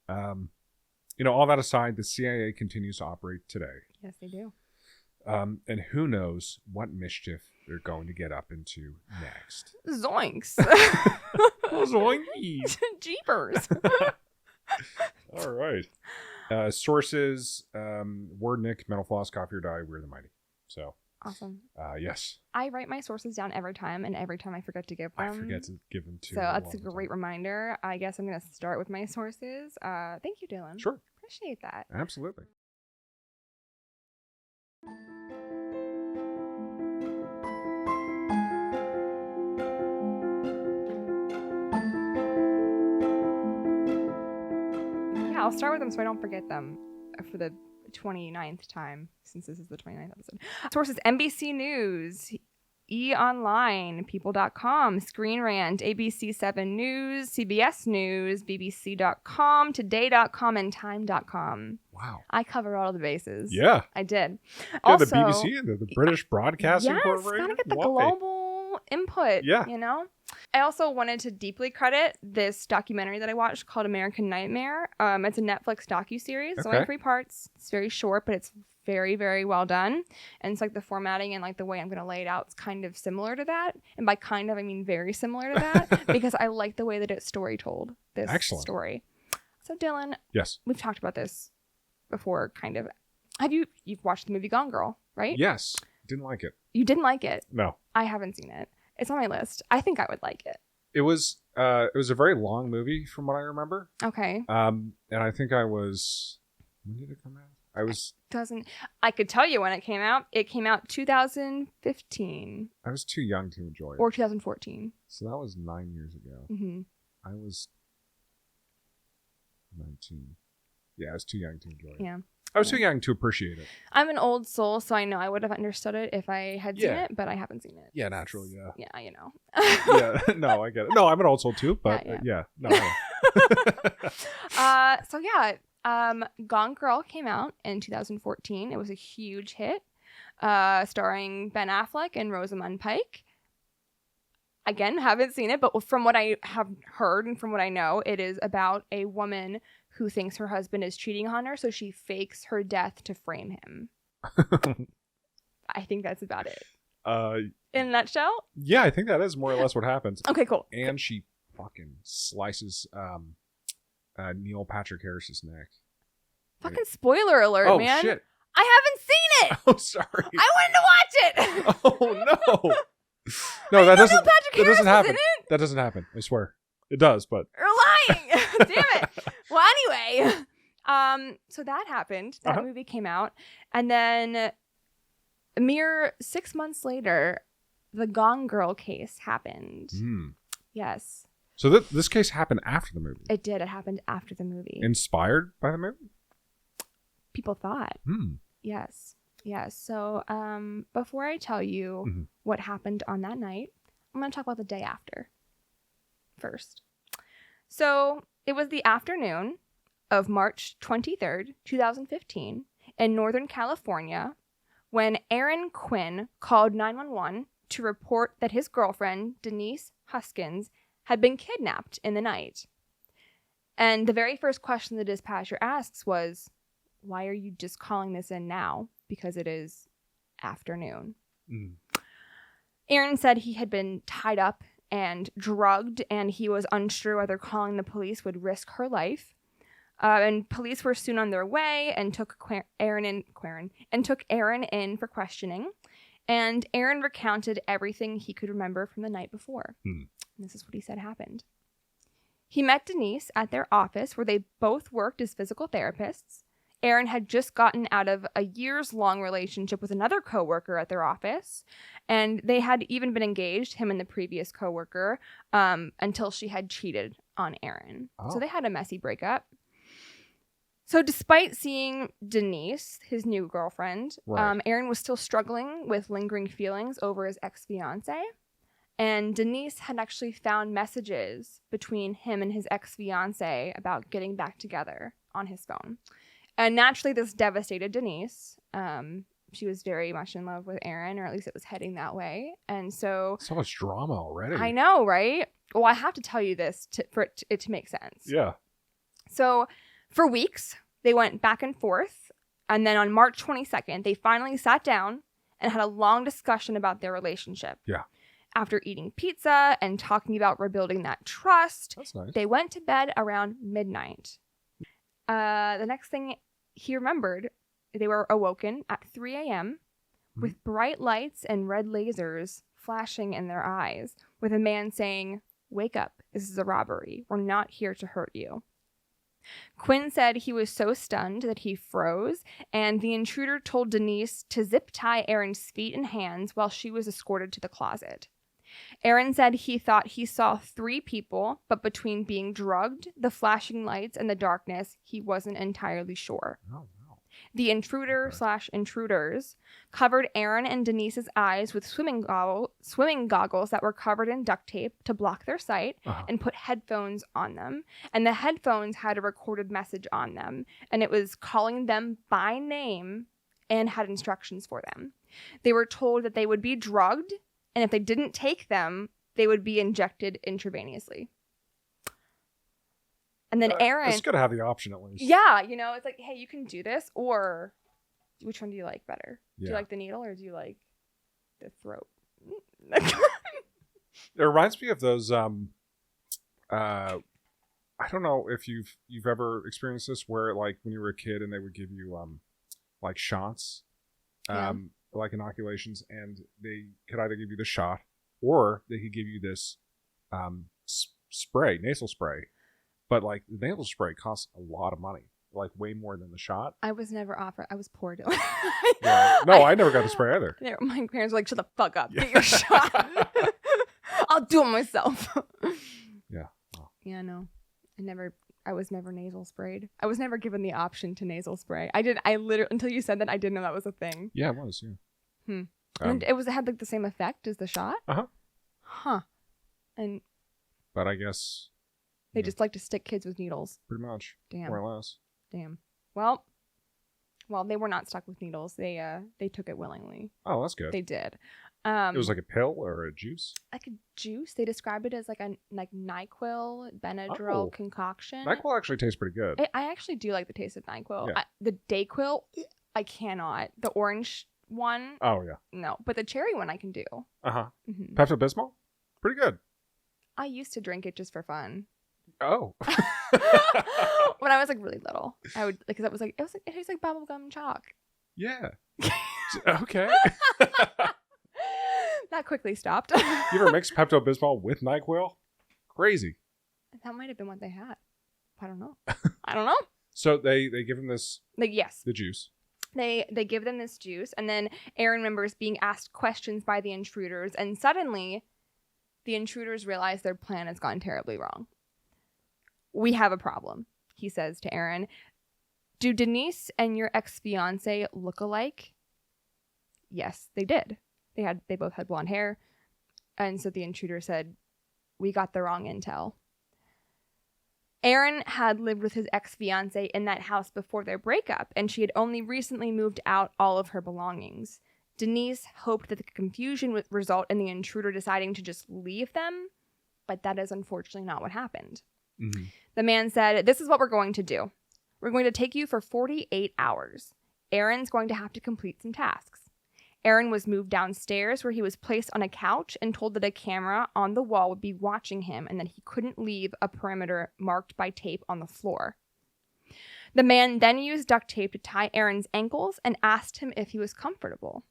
All that aside, the CIA continues to operate today. Yes, they do. And who knows what mischief they're going to get up into next. Zoinks. Zoinkies. Jeepers. All right. Sources, Word Nick, Metal Floss, Coffee or Die, We're the Mighty. So. Awesome. Yes. I write my sources down every time, and every time I forget to give them. I forget to give them too. So that's a great reminder. I guess I'm going to start with my sources. Thank you, Dylan. Sure. Appreciate that. Absolutely. Yeah, I'll start with them so I don't forget them for the 29th time, since this is the 29th episode. Sources: NBC News, eOnline, People.com, Screen Rant, ABC7 News, CBS News, BBC.com, Today.com, and Time.com. Wow. I covered all the bases. Yeah. I did. Yeah, Also, the BBC and the British Broadcasting Corporation. Yes, gotta get the global input. Yeah. I also wanted to deeply credit this documentary that I watched called American Nightmare. It's a Netflix docuseries. It's only 3 parts. It's very short, but it's very, very well done. And it's like the formatting and like the way I'm going to lay it out is kind of similar to that. And by kind of, I mean very similar to that because I like the way that it's story told, this story. So Dylan, yes, we've talked about this before, kind of. You've watched the movie Gone Girl, right? Yes. Didn't like it. You didn't like it? No. I haven't seen it. It's on my list. I think I would like it. It was a very long movie from what I remember. Okay. And I think I was, when did it come out? I could tell you when it came out. It came out 2015. I was too young to enjoy it. Or 2014. So that was 9 years ago. Mm-hmm. I was 19. Yeah, I was too young to enjoy it. Yeah. I was too young to appreciate it. I'm an old soul, so I know I would have understood it if I had seen it, but I haven't seen it. Yeah, naturally, yeah. Yeah, you know. Yeah, no, I get it. No, I'm an old soul too, but Gone Girl came out in 2014. It was a huge hit, starring Ben Affleck and Rosamund Pike. Again, haven't seen it, but from what I have heard and from what I know, it is about a woman who thinks her husband is cheating on her, so she fakes her death to frame him. I think that's about it. In a nutshell? Yeah, I think that is more or less what happens. Okay, cool. And she fucking slices Neil Patrick Harris's neck. Fucking spoiler alert, man. Oh, shit. I haven't seen it! Oh, sorry. I wanted to watch it! Oh, no. No, that doesn't happen. That doesn't happen. I swear. It does, but you're lying. Damn it. Well, anyway, so that happened. That movie came out, and then a mere 6 months later, the Gone Girl case happened. Yes. So this case happened after the movie. It did. It happened after the movie. Inspired by the movie? People thought. Yes. Yes. So, before I tell you what happened on that night, I'm going to talk about the day after first. So, it was the afternoon of March 23rd, 2015, in Northern California, when Aaron Quinn called 911 to report that his girlfriend, Denise Huskins, had been kidnapped in the night. And the very first question the dispatcher asks was, why are you just calling this in now? Because it is afternoon. Aaron said he had been tied up and drugged, and he was unsure whether calling the police would risk her life. And police were soon on their way and took Aaron in for questioning. And Aaron recounted everything he could remember from the night before. And this is what he said happened. He met Denise at their office where they both worked as physical therapists. Aaron had just gotten out of a years-long relationship with another coworker at their office, and they had even been engaged, him and the previous coworker, until she had cheated on Aaron. So they had a messy breakup. So despite seeing Denise, his new girlfriend, Aaron was still struggling with lingering feelings over his ex-fiancée. And Denise had actually found messages between him and his ex-fiancée about getting back together on his phone. And naturally, this devastated Denise. She was very much in love with Aaron, or at least it was heading that way. And so much drama already. I know, right? Well, I have to tell you this for it to make sense. Yeah. So for weeks, they went back and forth. And then on March 22nd, they finally sat down and had a long discussion about their relationship. Yeah. After eating pizza and talking about rebuilding that trust, that's nice. They went to bed around midnight. The next thing he remembered, they were awoken at 3 a.m. with bright lights and red lasers flashing in their eyes, with a man saying, "Wake up, this is a robbery. We're not here to hurt you." Quinn said he was so stunned that he froze, and the intruder told Denise to zip tie Aaron's feet and hands while she was escorted to the closet. Aaron said he thought he saw 3 people, but between being drugged, the flashing lights, and the darkness, he wasn't entirely sure. Oh, no. The intruder/intruders covered Aaron and Denise's eyes with swimming goggles that were covered in duct tape to block their sight and put headphones on them. And the headphones had a recorded message on them, and it was calling them by name and had instructions for them. They were told that they would be drugged, and if they didn't take them, they would be injected intravenously. And then Aaron... It's good to have the option at least. Yeah, you know, it's like, hey, you can do this, or which one do you like better? Yeah. Do you like the needle, or do you like the throat? It reminds me of those... I don't know if you've ever experienced this where, like, when you were a kid and they would give you like shots, like inoculations, and they could either give you the shot or they could give you this nasal spray. But like the nasal spray costs a lot of money, like way more than the shot. I was never offered. I was poor. Yeah. No, I never got the spray either. My parents were like, "Shut the fuck up, get your shot. I'll do it myself." Yeah. Yeah, no. I was never nasal sprayed. I was never given the option to nasal spray. I literally, until you said that, I didn't know that was a thing. Yeah, it was, yeah. And it had like the same effect as the shot? Uh-huh. Huh. But I guess... They just like to stick kids with needles. Pretty much. Damn. More or less. Damn. Well, they were not stuck with needles. They took it willingly. Oh, that's good. They did. It was like a pill or a juice? Like a juice. They described it as like a NyQuil Benadryl concoction. NyQuil actually tastes pretty good. I actually do like the taste of NyQuil. Yeah. The Dayquil, I cannot. The orange one. Oh, yeah. No, but the cherry one I can do. Uh-huh. Mm-hmm. Pepto-Bismol? Pretty good. I used to drink it just for fun. Oh. When I was like really little, I would like, cause it tastes like bubblegum chalk. Yeah. Okay. That quickly stopped. You ever mix Pepto-Bismol with NyQuil? Crazy. That might have been what they had. I don't know. So they give him this. Like, yes. The juice. They give them this juice, and then Aaron remembers being asked questions by the intruders, and suddenly the intruders realize their plan has gone terribly wrong. "We have a problem," he says to Aaron. "Do Denise and your ex-fiance look alike?" Yes, they did. They both had blonde hair. And so the intruder said, "We got the wrong intel." Aaron had lived with his ex-fiance in that house before their breakup, and she had only recently moved out all of her belongings. Denise hoped that the confusion would result in the intruder deciding to just leave them, but that is unfortunately not what happened. Mm-hmm. The man said, "This is what we're going to do. We're going to take you for 48 hours. Aaron's going to have to complete some tasks." Aaron was moved downstairs, where he was placed on a couch and told that a camera on the wall would be watching him and that he couldn't leave a perimeter marked by tape on the floor. The man then used duct tape to tie Aaron's ankles and asked him if he was comfortable.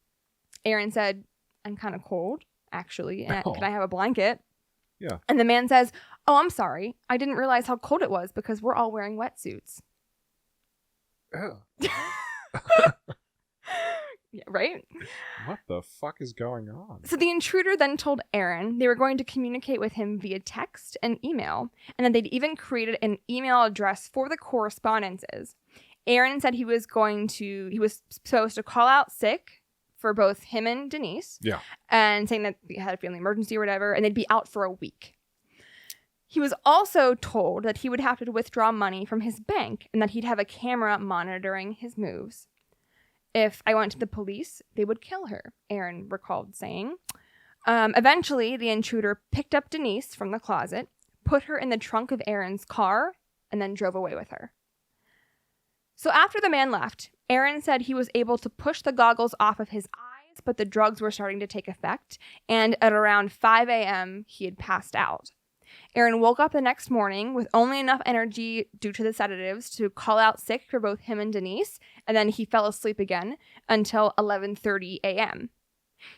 Aaron said, "I'm kind of cold, actually. And can I have a blanket?" Yeah. And the man says, "Oh, I'm sorry. I didn't realize how cold it was because we're all wearing wetsuits." Oh. Yeah, right? What the fuck is going on? So the intruder then told Aaron they were going to communicate with him via text and email, and then they'd even created an email address for the correspondences. Aaron said he was supposed to call out sick for both him and Denise. Yeah. And saying that he had a family emergency or whatever, and they'd be out for a week. He was also told that he would have to withdraw money from his bank and that he'd have a camera monitoring his moves. "If I went to the police, they would kill her," Aaron recalled saying. Eventually, the intruder picked up Denise from the closet, put her in the trunk of Aaron's car, and then drove away with her. So after the man left, Aaron said he was able to push the goggles off of his eyes, but the drugs were starting to take effect, and at around 5 a.m., he had passed out. Aaron woke up the next morning with only enough energy due to the sedatives to call out sick for both him and Denise, and then he fell asleep again until 11:30 a.m.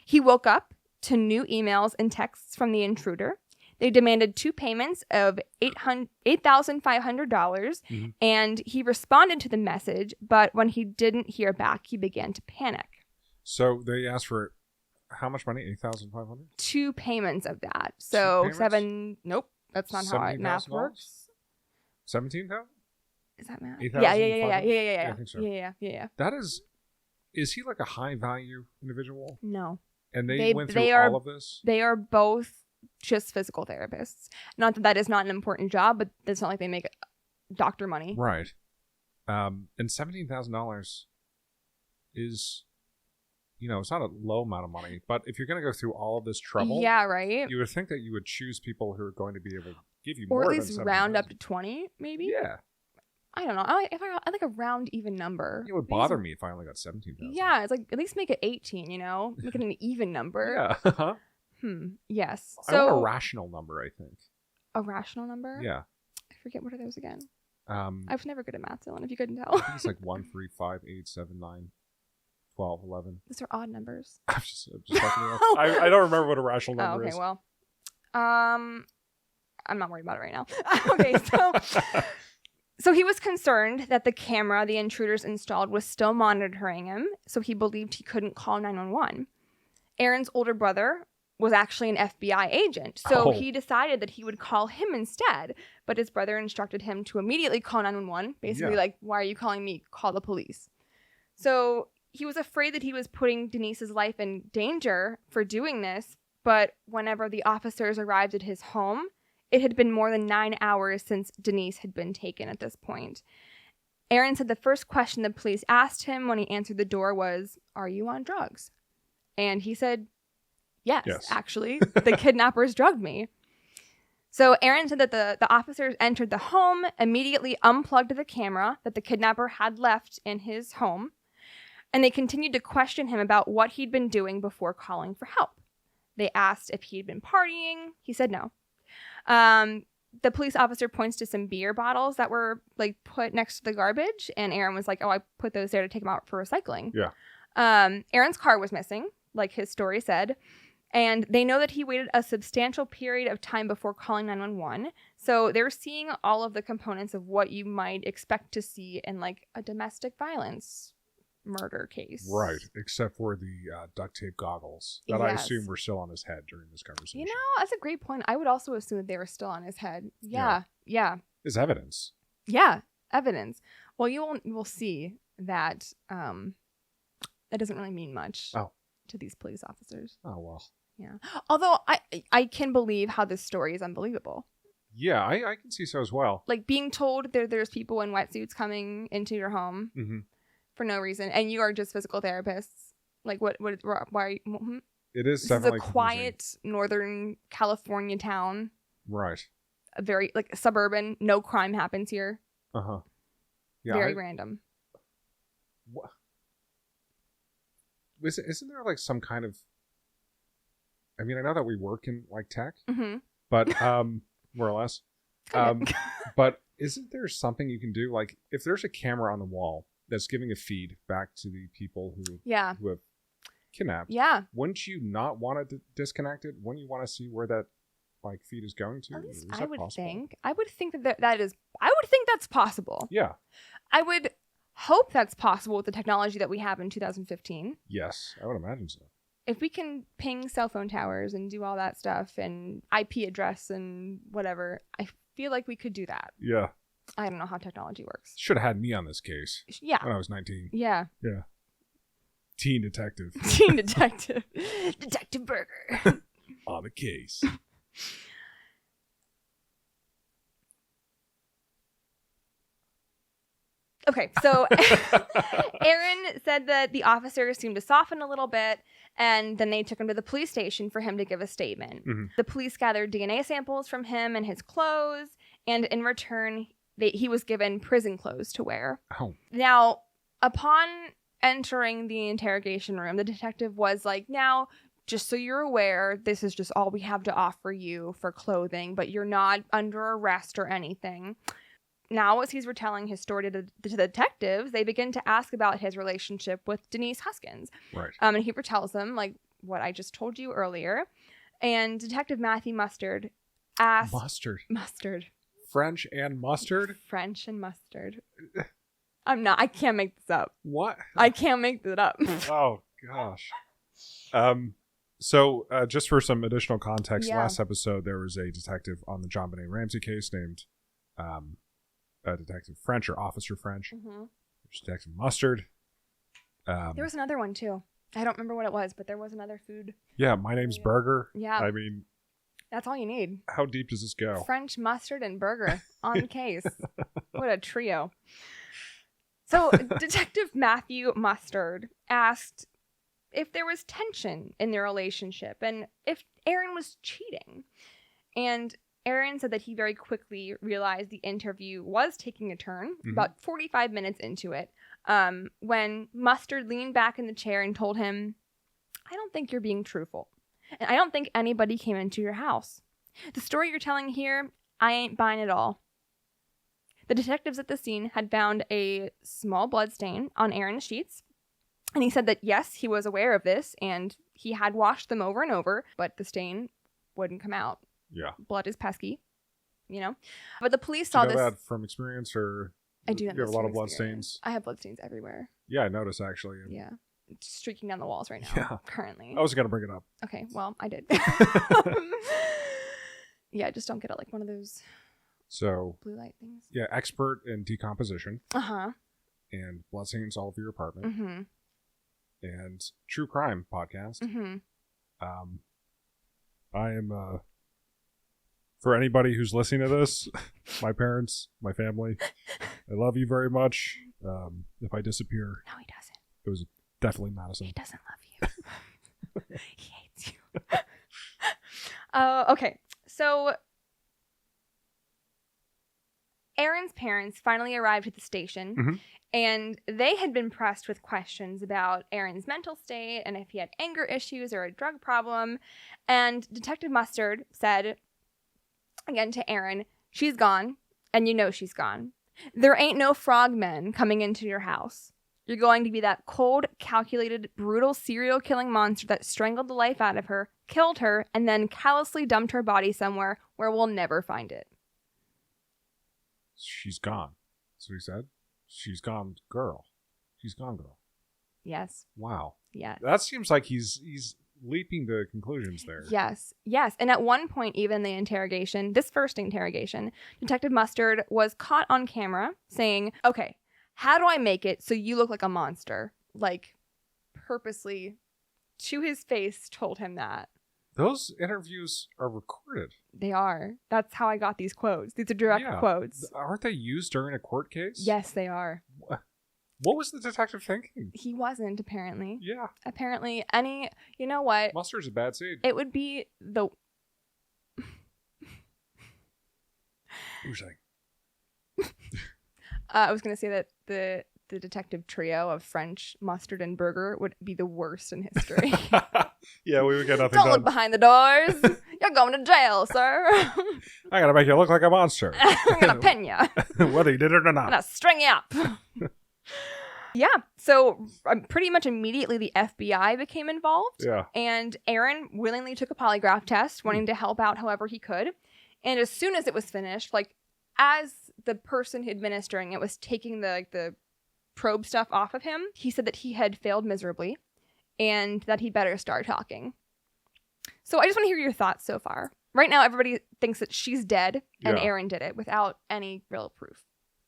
He woke up to new emails and texts from the intruder. They demanded 2 payments of $8,500, and he responded to the message, but when he didn't hear back, he began to panic. So they asked for how much money? $8,500? 2 payments of that. So 7. Nope, that's not how math works. 17,000? Is that math? Yeah. I think so. Yeah. That is he like a high value individual? No. And they went through all of this? They are both just physical therapists. Not that is not an important job, but it's not like they make doctor money. Right. And $17,000 is it's not a low amount of money, but if you're going to go through all of this trouble, yeah, right. You would think that you would choose people who are going to be able to give you or more, at least than round up to 20, maybe. Yeah, I don't know. I like a round even number. It would bother me if I only got 17,000. Yeah, it's like at least make it 18. Make it an even number. Yeah. Yes. So I want a rational number. I think. A rational number. Yeah. I forget, what are those again? I was never good at math, Dylan, if you couldn't tell. I think it's like 1, 3, 5, 8, 7, 9, 12, 11. Those are odd numbers. I'm just fucking it up. I don't remember what a rational number is. Okay, well. I'm not worried about it right now. Okay, so he was concerned that the camera the intruders installed was still monitoring him, so he believed he couldn't call 911. Aaron's older brother was actually an FBI agent, so he decided that he would call him instead, but his brother instructed him to immediately call 911, basically like, why are you calling me? Call the police. So he was afraid that he was putting Denise's life in danger for doing this, but whenever the officers arrived at his home, it had been more than 9 hours since Denise had been taken at this point. Aaron said the first question the police asked him when he answered the door was, "Are you on drugs?" And he said, Yes. Actually, the kidnappers drugged me. So Aaron said that the officers entered the home, immediately unplugged the camera that the kidnapper had left in his home, and they continued to question him about what he'd been doing before calling for help. They asked if he'd been partying. He said no. The police officer points to some beer bottles that were put next to the garbage, and Aaron was like, "Oh, I put those there to take them out for recycling." Yeah. Aaron's car was missing, like his story said. And they know that he waited a substantial period of time before calling 911. So they're seeing all of the components of what you might expect to see in a domestic violence murder case. Right, except for the duct tape goggles that I assume were still on his head during this conversation. That's a great point. I would also assume that they were still on his head. Yeah. Is evidence. Yeah, evidence. Well, you will see that that doesn't really mean much to these police officers. Oh, well. Yeah. Although I can believe how this story is unbelievable. Yeah, I can see so as well. Being told there's people in wetsuits coming into your home for no reason, and you are just physical therapists. Why are you... It is this definitely is a quiet Northern California town. Right. A very, suburban. No crime happens here. Uh-huh. Yeah, very random. What? Isn't there, some kind of... I mean, I know that we work in tech, but more or less. But isn't there something you can do? If there's a camera on the wall that's giving a feed back to the people who have kidnapped, wouldn't you not want to disconnect it? Wouldn't you want to see where that feed is going to? At least I would think. I would think that is. I would think that's possible. Yeah. I would hope that's possible with the technology that we have in 2015. Yes, I would imagine so. If we can ping cell phone towers and do all that stuff and IP address and whatever, I feel like we could do that. Yeah. I don't know how technology works. Should have had me on this case. Yeah. When I was 19. Yeah. Yeah. Teen detective. Teen detective. Detective Burger. On the case. Okay, so Aaron said that the officers seemed to soften a little bit, and then they took him to the police station for him to give a statement. The police gathered DNA samples from him and his clothes, and in return, he was given prison clothes to wear. Oh. Now, upon entering the interrogation room, the detective was like, "Now, just so you're aware, this is just all we have to offer you for clothing, but you're not under arrest or anything." Now, as he's retelling his story to the detectives, they begin to ask about his relationship with Denise Huskins. Right. And he retells them, what I just told you earlier. And Detective Matthew Mustard asked... Mustard. French and mustard? French and mustard. I can't make this up. What? I can't make that up. Oh, gosh. So, just for some additional context, last episode, there was a detective on the John Benet Ramsey case named... Detective French or Officer French. There's Detective Mustard. There was another one too. I don't remember what it was, but there was another food. Yeah, my name's Burger. Yeah. I mean... That's all you need. How deep does this go? French, mustard, and burger on the case. What a trio. So Detective Matthew Mustard asked if there was tension in their relationship and if Aaron was cheating. And Aaron said that he very quickly realized the interview was taking a turn, about 45 minutes into it, when Mustard leaned back in the chair and told him, I don't think you're being truthful. And I don't think anybody came into your house. The story you're telling here, I ain't buying at all. The detectives at the scene had found a small blood stain on Aaron's sheets. And he said that, yes, he was aware of this and he had washed them over and over, but the stain wouldn't come out. Yeah. Blood is pesky, you know? But the police saw this. this. That from experience, or I do. You have a lot of blood stains? I have blood stains everywhere. Yeah, I noticed actually. Yeah. It's streaking down the walls right now. Yeah. Currently. I was going to bring it up. Okay, well, I did. Yeah, just don't get it like one of those blue light things. Yeah, expert in decomposition. Uh-huh. And blood stains all over your apartment. Mm-hmm. And true crime podcast. Mm-hmm. I am, for anybody who's listening to this, my parents, my family, I love you very much. If I disappear. No, he doesn't. It was definitely Madison. He doesn't love you. He hates you. Okay, so Aaron's parents finally arrived at the station, and they had been pressed with questions about Aaron's mental state and if he had anger issues or a drug problem. And Detective Mustard said, again to Aaron, she's gone, and you know she's gone. There ain't no frogmen coming into your house. You're going to be that cold, calculated, brutal serial-killing monster that strangled the life out of her, killed her, and then callously dumped her body somewhere where we'll never find it. She's gone. That's what he said. She's gone, girl. She's gone, girl. Yes. Wow. Yeah. That seems like he's leaping to conclusions there. Yes. Yes. And at one point, even the interrogation, this first interrogation, Detective Mustard was caught on camera saying, okay, how do I make it so you look like a monster? Like, purposely, to his face, told him that. Those interviews are recorded. They are. That's how I got these quotes. These are direct quotes. Aren't they used during a court case? Yes, they are. What was the detective thinking? He wasn't, apparently. Yeah. Apparently, you know what? Mustard's a bad seed. It would be the... Who's saying? I was going to say that the detective trio of French, Mustard, and Burger would be the worst in history. Yeah, we would get nothing Don't done. look behind the doors. You're going to jail, sir. I gotta make you look like a monster. I'm going to pin you. Whether you did it or not. I'm going to string you up. Yeah, so pretty much immediately the FBI became involved. Yeah. And Aaron willingly took a polygraph test, wanting to help out however he could. And as soon as it was finished, like, as the person administering it was taking the probe stuff off of him, he said that he had failed miserably and that he'd better start talking. So I just want to hear your thoughts so far. Right now, everybody thinks that she's dead and Aaron did it without any real proof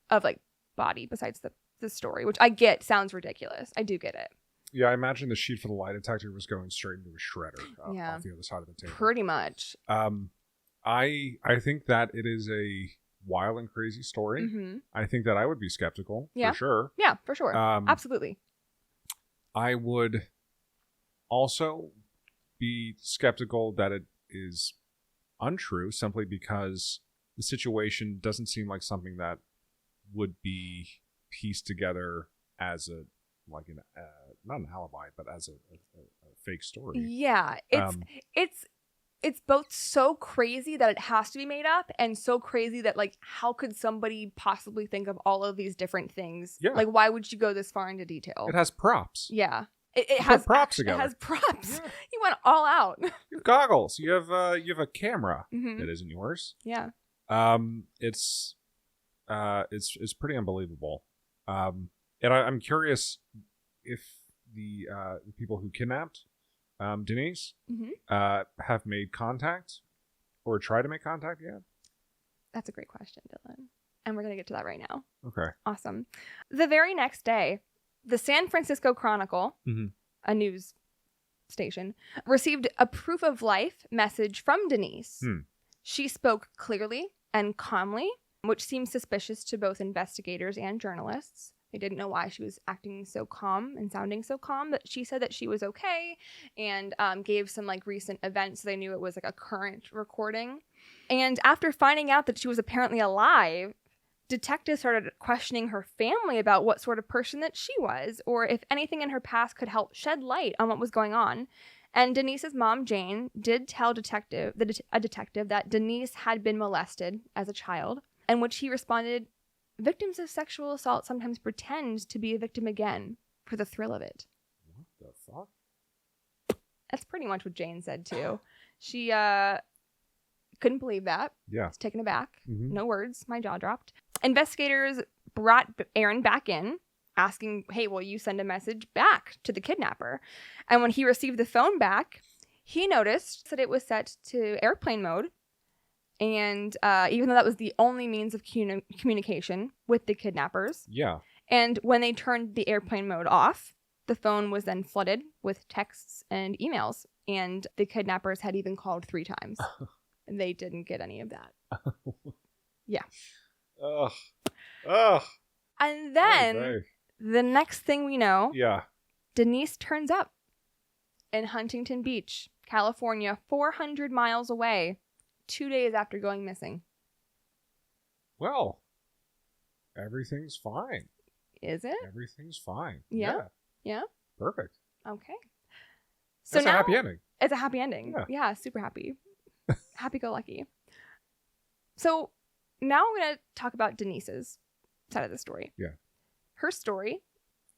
of, like, body besides the story, which I get sounds ridiculous. I do get it. Yeah, I imagine the sheet for the lie detector was going straight into a shredder off the other side of the table. Pretty much. I think that it is a wild and crazy story. Mm-hmm. I think that I would be skeptical, for sure. Yeah, for sure. Absolutely. I would also be skeptical that it is untrue simply because the situation doesn't seem like something that would be pieced together as a, like, not an alibi, but as a fake story. Yeah, it's both so crazy that it has to be made up and so crazy that, like, how could somebody possibly think of all of these different things? Yeah. Like, why would you go this far into detail? It has props. Yeah. It has props together. It has props. Yeah. You went all out. You have goggles. You have a camera that isn't yours. Yeah. It's pretty unbelievable. And I'm curious if the people who kidnapped Denise have made contact or tried to make contact yet? That's a great question, Dylan. And we're going to get to that right now. Okay. Awesome. The very next day, the San Francisco Chronicle, a news station, received a proof of life message from Denise. She spoke clearly and calmly, which seemed suspicious to both investigators and journalists. They didn't know why she was acting so calm and sounding so calm, but she said that she was okay and gave some like recent events. So they knew it was like a current recording. And after finding out that she was apparently alive, detectives started questioning her family about what sort of person that she was, or if anything in her past could help shed light on what was going on. And Denise's mom, Jane, did tell a detective that Denise had been molested as a child, in which he responded, "Victims of sexual assault sometimes pretend to be a victim again for the thrill of it." What the fuck? That's pretty much what Jane said, too. She couldn't believe that. Yeah. Was taken aback. Mm-hmm. No words. My jaw dropped. Investigators brought Aaron back in, asking, hey, will you send a message back to the kidnapper? And when he received the phone back, he noticed that it was set to airplane mode. And even though that was the only means of communication with the kidnappers. Yeah. And when they turned the airplane mode off, the phone was then flooded with texts and emails. And the kidnappers had even called 3 times. And they didn't get any of that. Yeah. Ugh. Ugh. And then the next thing we know, Denise turns up in Huntington Beach, California, 400 miles away, 2 days after going missing. Well, everything's fine. Is it? Everything's fine. Yeah. Yeah. Perfect. Okay. So That's now, a happy ending. It's a happy ending. Yeah, super happy. Happy-go-lucky. So now I'm going to talk about Denise's side of the story. Yeah. Her story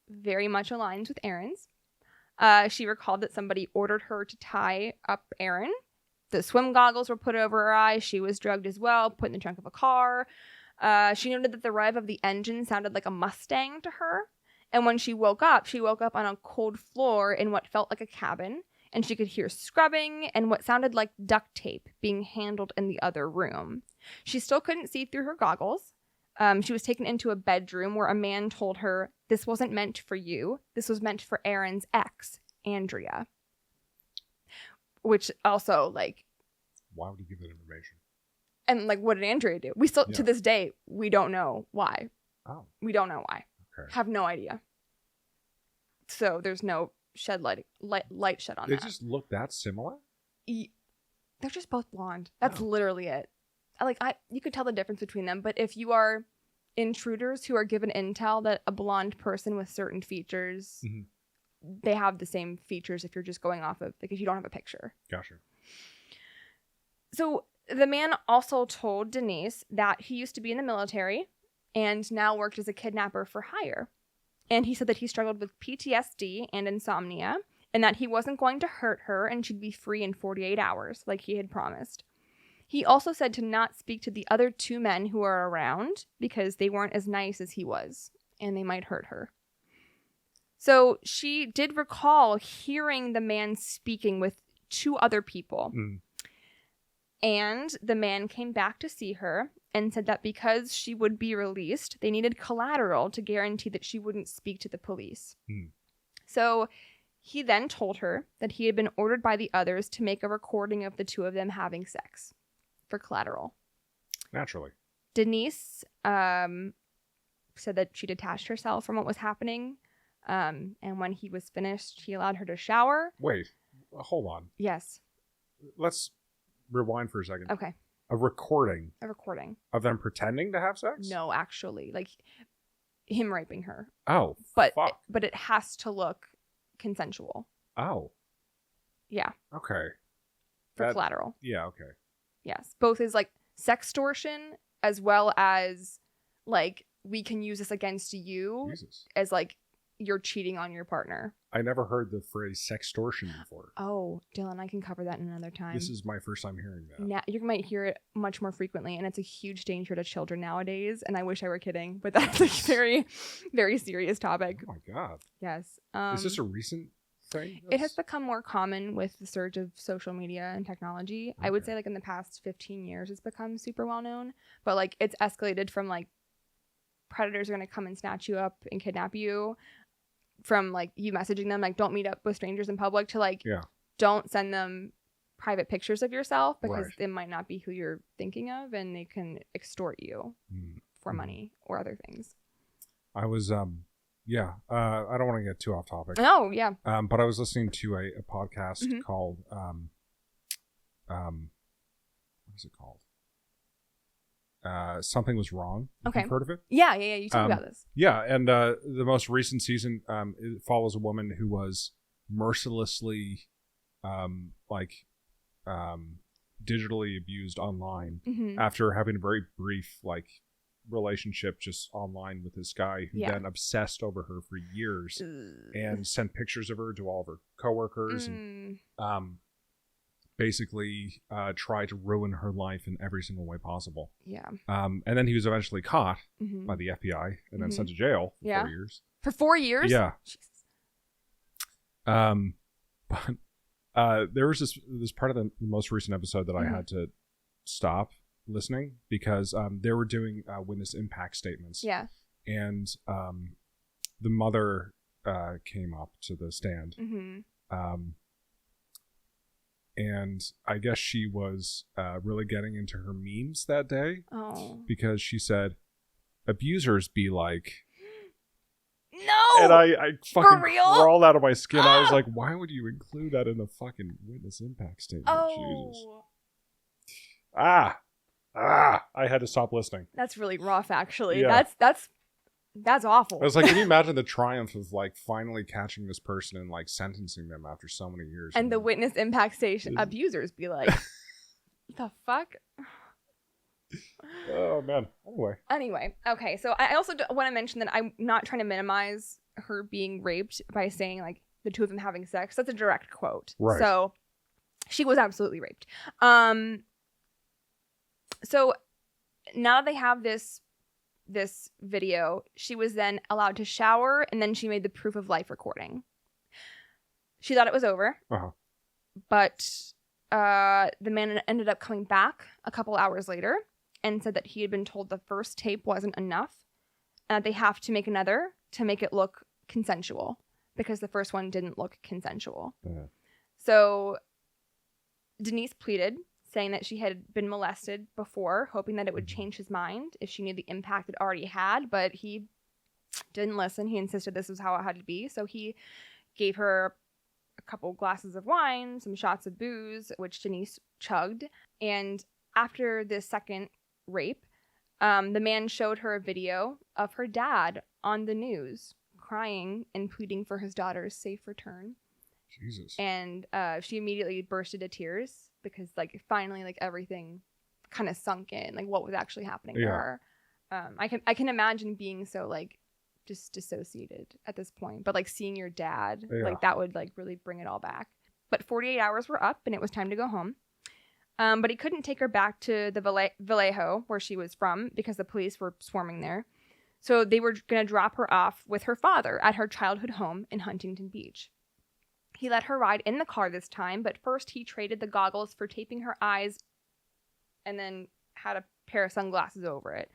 very much aligns with Aaron's. She recalled that somebody ordered her to tie up Aaron. The swim goggles were put over her eyes. She was drugged as well, put in the trunk of a car. She noted that the rev of the engine sounded like a Mustang to her. And when she woke up on a cold floor in what felt like a cabin. And she could hear scrubbing and what sounded like duct tape being handled in the other room. She still couldn't see through her goggles. She was taken into a bedroom where a man told her, "This wasn't meant for you. This was meant for Aaron's ex, Andrea." Which also, like... Why would he give that information? And, like, what did Andrea do? We still, to this day, we don't know why. Oh. We don't know why. Okay. Have no idea. So there's no light shed on that. They just look that similar? They're just both blonde. That's literally it. You could tell the difference between them, but if you are intruders who are given intel that a blonde person with certain features, they have the same features if you're just going off of, like, if you don't have a picture. Gotcha. So the man also told Denise that he used to be in the military and now worked as a kidnapper for hire. And he said that he struggled with PTSD and insomnia, and that he wasn't going to hurt her and she'd be free in 48 hours, like he had promised. He also said to not speak to the other 2 men who were around because they weren't as nice as he was, and they might hurt her. So she did recall hearing the man speaking with 2 other people. And the man came back to see her and said that because she would be released, they needed collateral to guarantee that she wouldn't speak to the police. So he then told her that he had been ordered by the others to make a recording of the 2 of them having sex for collateral. Naturally. Denise said that she detached herself from what was happening. And when he was finished, he allowed her to shower. Wait, hold on. Yes. Let's rewind for a second. Okay. A recording of them pretending to have sex? No, actually, like him raping her. Oh, but fuck. But it has to look consensual. Oh. Yeah. Okay. For collateral. Yeah, okay. Yes. Both as like sextortion as well as like we can use this against you. Jesus. As like you're cheating on your partner. I never heard the phrase sextortion before. Oh, Dylan, I can cover that in another time. This is my first time hearing that. Now, you might hear it much more frequently, and it's a huge danger to children nowadays, and I wish I were kidding, but that's a very, very serious topic. Oh my God. Yes. Is this a recent thing? It has become more common with the surge of social media and technology. Okay. I would say like in the past 15 years, it's become super well known, but like it's escalated from like predators are going to come and snatch you up and kidnap you, from like you messaging them like don't meet up with strangers in public, to like don't send them private pictures of yourself because it might not be who you're thinking of and they can extort you for money or other things. I was I don't want to get too off topic. Oh, yeah. But I was listening to a podcast called what is it called? Something Was Wrong. Okay. You've heard of it? Yeah. You told me about this. Yeah, and the most recent season it follows a woman who was mercilessly digitally abused online after having a very brief relationship just online with this guy who then obsessed over her for years and sent pictures of her to all of her coworkers and basically tried to ruin her life in every single way possible. Yeah. And then he was eventually caught by the FBI and then sent to jail for 4 years. For 4 years? Yeah. Jesus. But there was this part of the most recent episode that I had to stop listening because they were doing witness impact statements. Yeah. And the mother came up to the stand. And I guess she was really getting into her memes that day. Oh. Because she said, abusers be like... No! And I fucking crawled out of my skin. I was like, why would you include that in the fucking witness impact statement? Oh. Jesus. I had to stop listening. That's really rough, actually. Yeah. That's awful. I was like, can you imagine the triumph of finally catching this person and sentencing them after so many years? And the witness impact station abusers be like, the fuck? Oh, man. Anyway, okay. So I also want to mention that I'm not trying to minimize her being raped by saying the two of them having sex. That's a direct quote. Right. So she was absolutely raped. So now that they have this video, she was then allowed to shower, and then she made the proof of life recording. She thought it was over. But the man ended up coming back a couple hours later and said that he had been told the first tape wasn't enough and that they have to make another to make it look consensual because the first one didn't look consensual. So Denise pleaded, saying that she had been molested before, hoping that it would change his mind if she knew the impact it already had, but he didn't listen. He insisted this was how it had to be. So he gave her a couple glasses of wine, some shots of booze, which Denise chugged. And after this second rape, the man showed her a video of her dad on the news, crying and pleading for his daughter's safe return. Jesus. And she immediately burst into tears because finally everything kind of sunk in, what was actually happening to her. I can imagine being so just dissociated at this point, but seeing your dad, that would really bring it all back. But 48 hours were up and it was time to go home. But he couldn't take her back to the Vallejo where she was from because the police were swarming there. So they were going to drop her off with her father at her childhood home in Huntington Beach. He let her ride in the car this time, but first he traded the goggles for taping her eyes and then had a pair of sunglasses over it.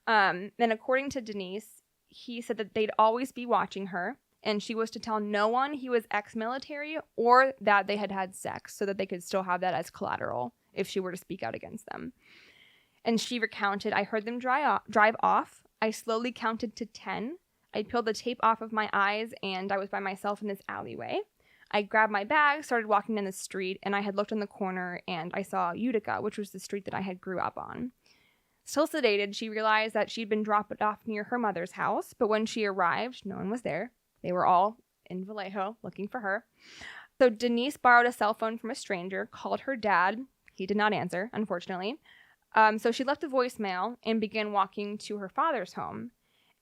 Then according to Denise, he said that they'd always be watching her and she was to tell no one he was ex-military or that they had had sex so that they could still have that as collateral if she were to speak out against them. And she recounted, I heard them drive off. I slowly counted to 10. I peeled the tape off of my eyes and I was by myself in this alleyway. I grabbed my bag, started walking down the street, and I had looked in the corner and I saw Utica, which was the street that I had grew up on. Still sedated, she realized that she'd been dropped off near her mother's house, but when she arrived, no one was there. They were all in Vallejo looking for her. So Denise borrowed a cell phone from a stranger, called her dad. He did not answer, unfortunately. So she left a voicemail and began walking to her father's home.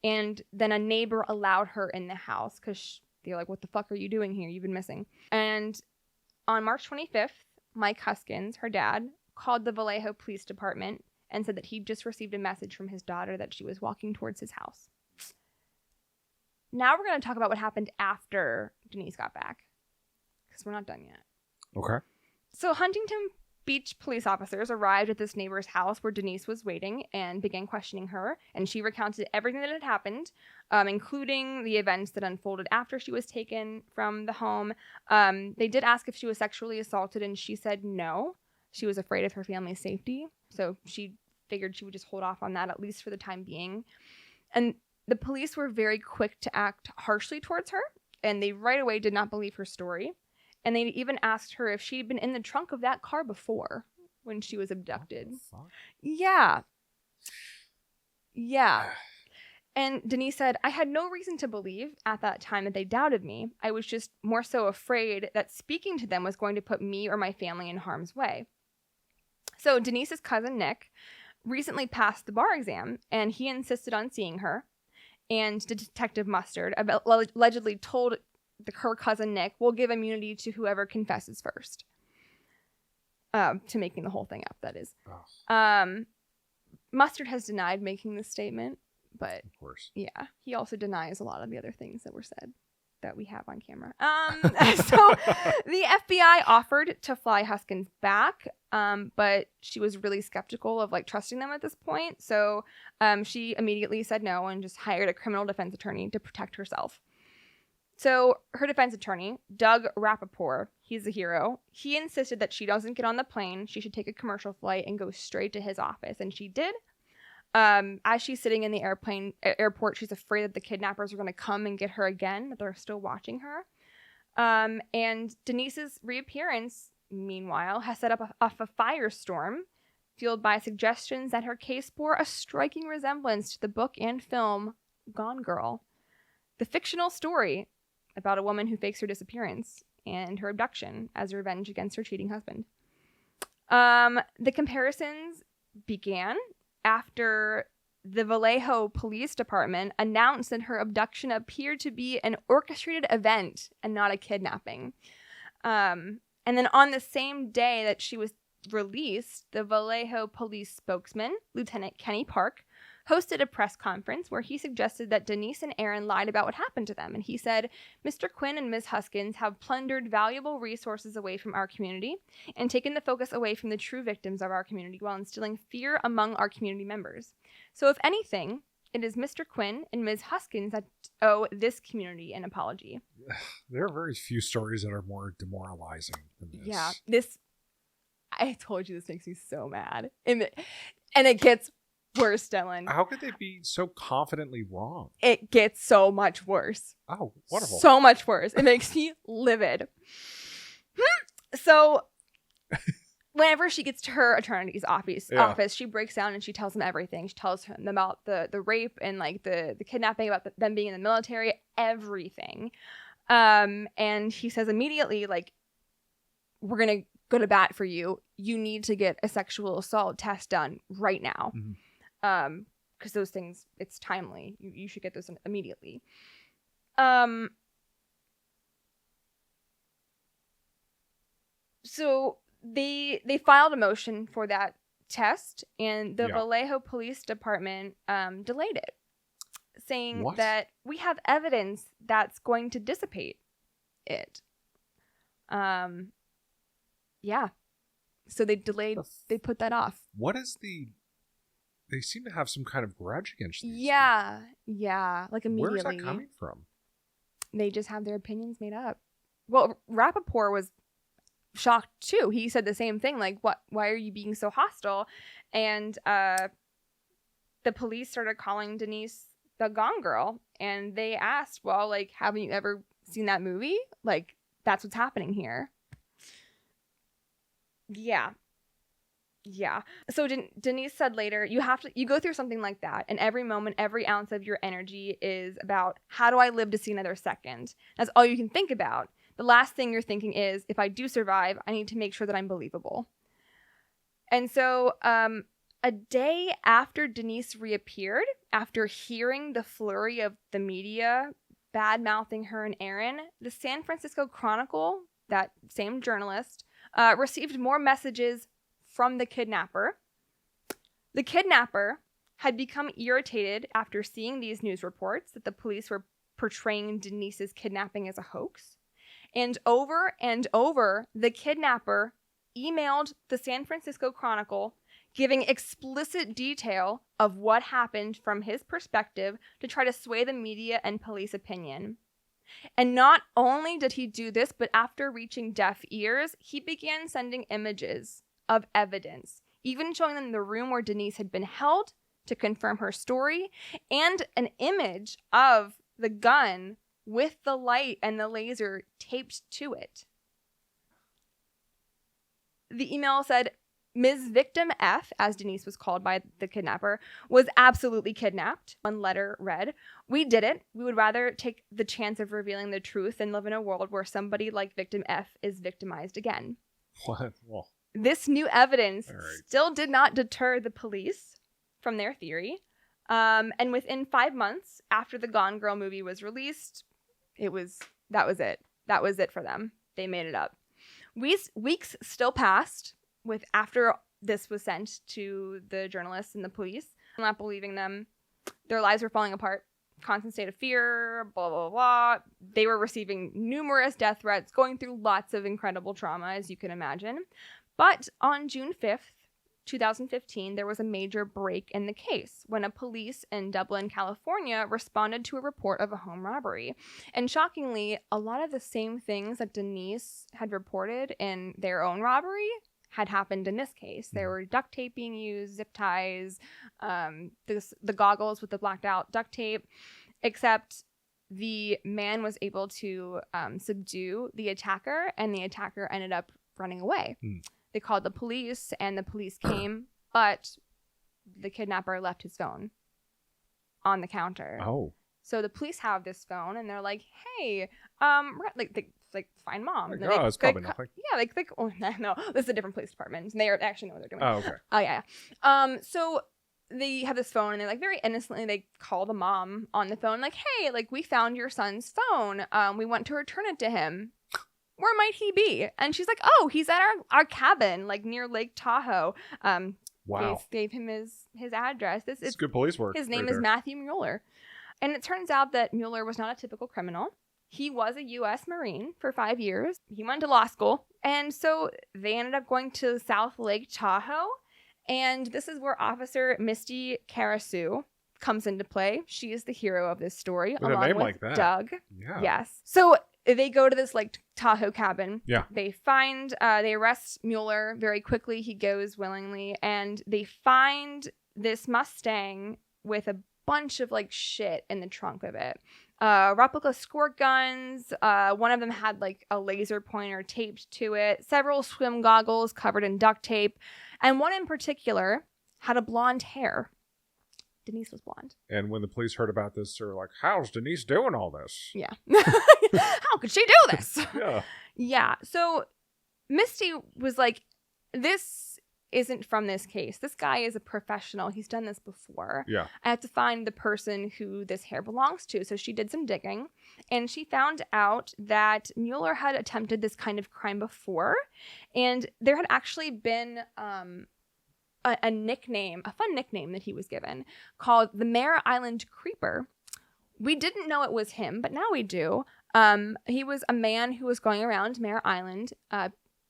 And then a neighbor allowed her in the house because they're like, what the fuck are you doing here? You've been missing. And on March 25th, Mike Huskins, her dad, called the Vallejo Police Department and said that he'd just received a message from his daughter that she was walking towards his house. Now we're going to talk about what happened after Denise got back, because we're not done yet. Okay. So Huntington Beach police officers arrived at this neighbor's house where Denise was waiting and began questioning her, and she recounted everything that had happened, including the events that unfolded after she was taken from the home. They did ask if she was sexually assaulted, and she said no. She was afraid of her family's safety, so she figured she would just hold off on that, at least for the time being. And The police were very quick to act harshly towards her, and they right away did not believe her story. And they even asked her if she'd been in the trunk of that car before when she was abducted. What the fuck? Yeah. Yeah. And Denise said, I had no reason to believe at that time that they doubted me. I was just more so afraid that speaking to them was going to put me or my family in harm's way. So Denise's cousin, Nick, recently passed the bar exam, and he insisted on seeing her. And Detective Mustard allegedly told her cousin, Nick, we'll give immunity to whoever confesses first. To making the whole thing up, that is. Oh. Mustard has denied making this statement. But of course, yeah, he also denies a lot of the other things that were said that we have on camera. So the FBI offered to fly Huskins back, but she was really skeptical of like trusting them at this point. So she immediately said no and just hired a criminal defense attorney to protect herself. So her defense attorney, Doug Rappaport, he's a hero. He insisted that she doesn't get on the plane. She should take a commercial flight and go straight to his office, and she did. As she's sitting in the airport, she's afraid that the kidnappers are going to come and get her again, that they're still watching her. And Denise's reappearance, meanwhile, has set up a firestorm fueled by suggestions that her case bore a striking resemblance to the book and film Gone Girl, the fictional story about a woman who fakes her disappearance and her abduction as revenge against her cheating husband. The comparisons began after the Vallejo Police Department announced that her abduction appeared to be an orchestrated event and not a kidnapping. And then on the same day that she was released, the Vallejo Police spokesman, Lieutenant Kenny Park, hosted a press conference where he suggested that Denise and Aaron lied about what happened to them. And he said, Mr. Quinn and Ms. Huskins have plundered valuable resources away from our community and taken the focus away from the true victims of our community while instilling fear among our community members. So if anything, it is Mr. Quinn and Ms. Huskins that owe this community an apology. There are very few stories that are more demoralizing than this. Yeah, I told you this makes me so mad. And it gets worse, Dylan. How could they be so confidently wrong? It gets so much worse. Oh, wonderful. So much worse. It makes me livid. So whenever she gets to her attorney's office, she breaks down and she tells him everything. She tells him about the rape and like the kidnapping, about them being in the military, everything. And he says immediately, like, we're going to go to bat for you. You need to get a sexual assault test done right now. Mm-hmm. Because those things, it's timely. You should get those immediately. So they filed a motion for that test, and the Vallejo Police Department delayed it, saying that we have evidence that's going to dissipate it. Yeah. So they delayed. They put that off. What is the? They seem to have some kind of grudge against these people. Yeah, like immediately. Where's that coming from? They just have their opinions made up. Well, Rappaport was shocked too. He said the same thing, like, "What? Why are you being so hostile?" And the police started calling Denise the Gone Girl, and they asked, "Well, like, haven't you ever seen that movie? Like, that's what's happening here." Yeah. So Denise said later, you go through something like that, and every moment, every ounce of your energy is about, how do I live to see another second? That's all you can think about. The last thing you're thinking is, if I do survive, I need to make sure that I'm believable. And so a day after Denise reappeared, after hearing the flurry of the media bad-mouthing her and Aaron, the San Francisco Chronicle, that same journalist, received more messages from the kidnapper. The kidnapper had become irritated after seeing these news reports that the police were portraying Denise's kidnapping as a hoax. And over, the kidnapper emailed the San Francisco Chronicle giving explicit detail of what happened from his perspective to try to sway the media and police opinion. And not only did he do this, but after reaching deaf ears, he began sending images of evidence, even showing them the room where Denise had been held, to confirm her story and an image of the gun with the light and the laser taped to it. The email said, Ms. Victim F, as Denise was called by the kidnapper, was absolutely kidnapped. One letter read, "We did it. We would rather take the chance of revealing the truth than live in a world where somebody like Victim F is victimized again." What? Well, this new evidence still did not deter the police from their theory. And within 5 months after the Gone Girl movie was released, that was it. That was it for them. They made it up. Weeks still passed after this was sent to the journalists and the police. Not believing them. Their lives were falling apart. Constant state of fear, blah, blah, blah. They were receiving numerous death threats, going through lots of incredible trauma, as you can imagine. But on June 5th, 2015, there was a major break in the case when a police in Dublin, California responded to a report of a home robbery. And shockingly, a lot of the same things that Denise had reported in their own robbery had happened in this case. There were duct tape being used, zip ties, the goggles with the blacked out duct tape, except the man was able to subdue the attacker, and the attacker ended up running away. They called the police, and the police came, but the kidnapper left his phone on the counter. Oh. So the police have this phone, and they're like, "Hey, like find mom." Like, oh, it's probably nothing. Yeah, oh no, this is a different police department. And they actually know what they're doing. Oh, okay. Oh yeah. So they have this phone, and they like very innocently they call the mom on the phone, like, "Hey, like we found your son's phone. We want to return it to him. Where might he be?" And she's like, "Oh, he's at our cabin, like near Lake Tahoe." Wow. Gave him his address. It's good police work. His name is Matthew Mueller. And it turns out that Mueller was not a typical criminal. He was a U.S. Marine for 5 years. He went to law school. And so they ended up going to South Lake Tahoe. And this is where Officer Misty Karasu comes into play. She is the hero of this story, with along a name with like that. Doug. Yeah. Yes. So they go to this Lake Tahoe cabin. Yeah. They arrest Mueller very quickly. He goes willingly. And they find this Mustang with a bunch of like shit in the trunk of it. Replica squirt guns. One of them had like a laser pointer taped to it. Several swim goggles covered in duct tape. And one in particular had a blonde hair. Denise was blonde. And when the police heard about this, they were like, "How's Denise doing all this?" Yeah. How could she do this? Yeah. Yeah. So Misty was like, "This isn't from this case. This guy is a professional. He's done this before. Yeah. I have to find the person who this hair belongs to." So she did some digging, and she found out that Mueller had attempted this kind of crime before, and there had actually been a nickname, a fun nickname that he was given called the Mare Island Creeper. We didn't know it was him, but now we do. He was a man who was going around Mare Island,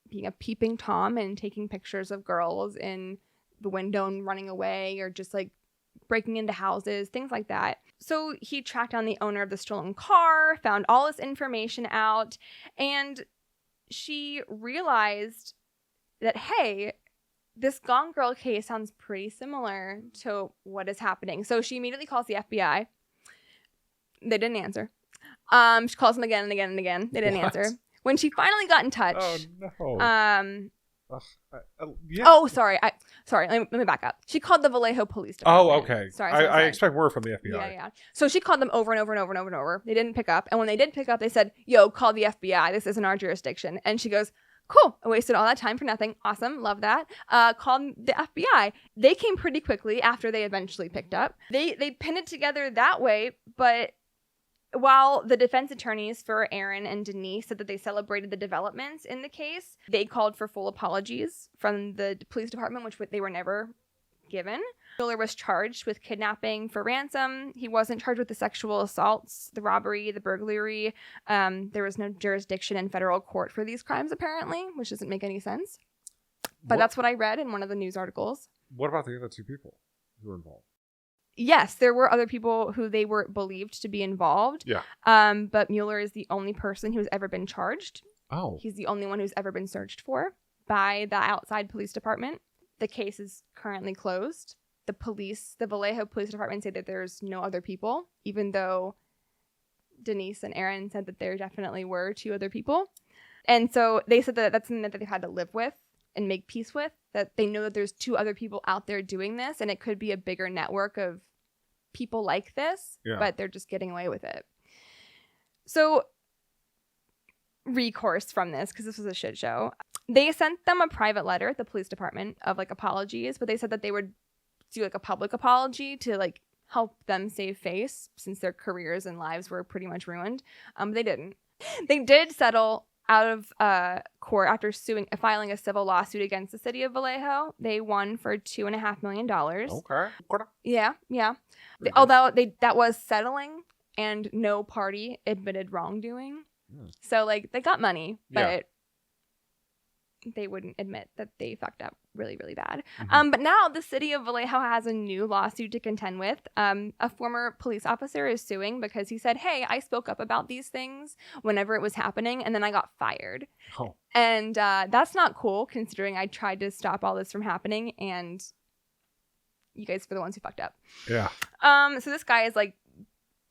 being a peeping Tom and taking pictures of girls in the window and running away, or just like breaking into houses, things like that. So he tracked down the owner of the stolen car, found all this information out, and she realized that, hey, this Gone Girl case sounds pretty similar to what is happening. So she immediately calls the FBI. They didn't answer. She calls them again and again and again. They didn't answer. When she finally got in touch. Oh, no. Yeah. Oh, sorry. Let me back up. She called the Vallejo Police Department. Oh, okay. Sorry. I expect word from the FBI. Yeah. So she called them over and over and over and over and over. They didn't pick up. And when they did pick up, they said, "Yo, call the FBI. This isn't our jurisdiction." And she goes, "Cool. I wasted all that time for nothing. Awesome. Love that." Called the FBI. They came pretty quickly after they eventually picked up. They pinned it together that way, but while the defense attorneys for Aaron and Denise said that they celebrated the developments in the case, they called for full apologies from the police department, which they were never given. Mueller was charged with kidnapping for ransom. He wasn't charged with the sexual assaults, the robbery, the burglary. There was no jurisdiction in federal court for these crimes, apparently, which doesn't make any sense. But that's what I read in one of the news articles. What about the other two people who were involved? Yes, there were other people who they were believed to be involved. Yeah. But Mueller is the only person who's ever been charged. Oh. He's the only one who's ever been searched for by the outside police department. The case is currently closed. the Vallejo Police Department say that there's no other people, even though Denise and Aaron said that there definitely were 2 other people. And so they said that that's something that they've had to live with and make peace with, that they know that there's 2 other people out there doing this, and it could be a bigger network of people like this, but they're just getting away with it. So recourse from this, because this was a shit show. They sent them a private letter, the police department, of like apologies, but they said that they would do like a public apology to like help them save face since their careers and lives were pretty much ruined. But they didn't. They did settle out of court after filing a civil lawsuit against the city of Vallejo. They won for $2.5 million. Okay. Yeah. Although that was settling and no party admitted wrongdoing. So like they got money, but they wouldn't admit that they fucked up really, really bad. But now the city of Vallejo has a new lawsuit to contend with. A former police officer is suing because he said, hey, I spoke up about these things whenever it was happening, and then I got fired. Oh. And that's not cool, considering I tried to stop all this from happening, and you guys were the ones who fucked up. Yeah. So this guy is like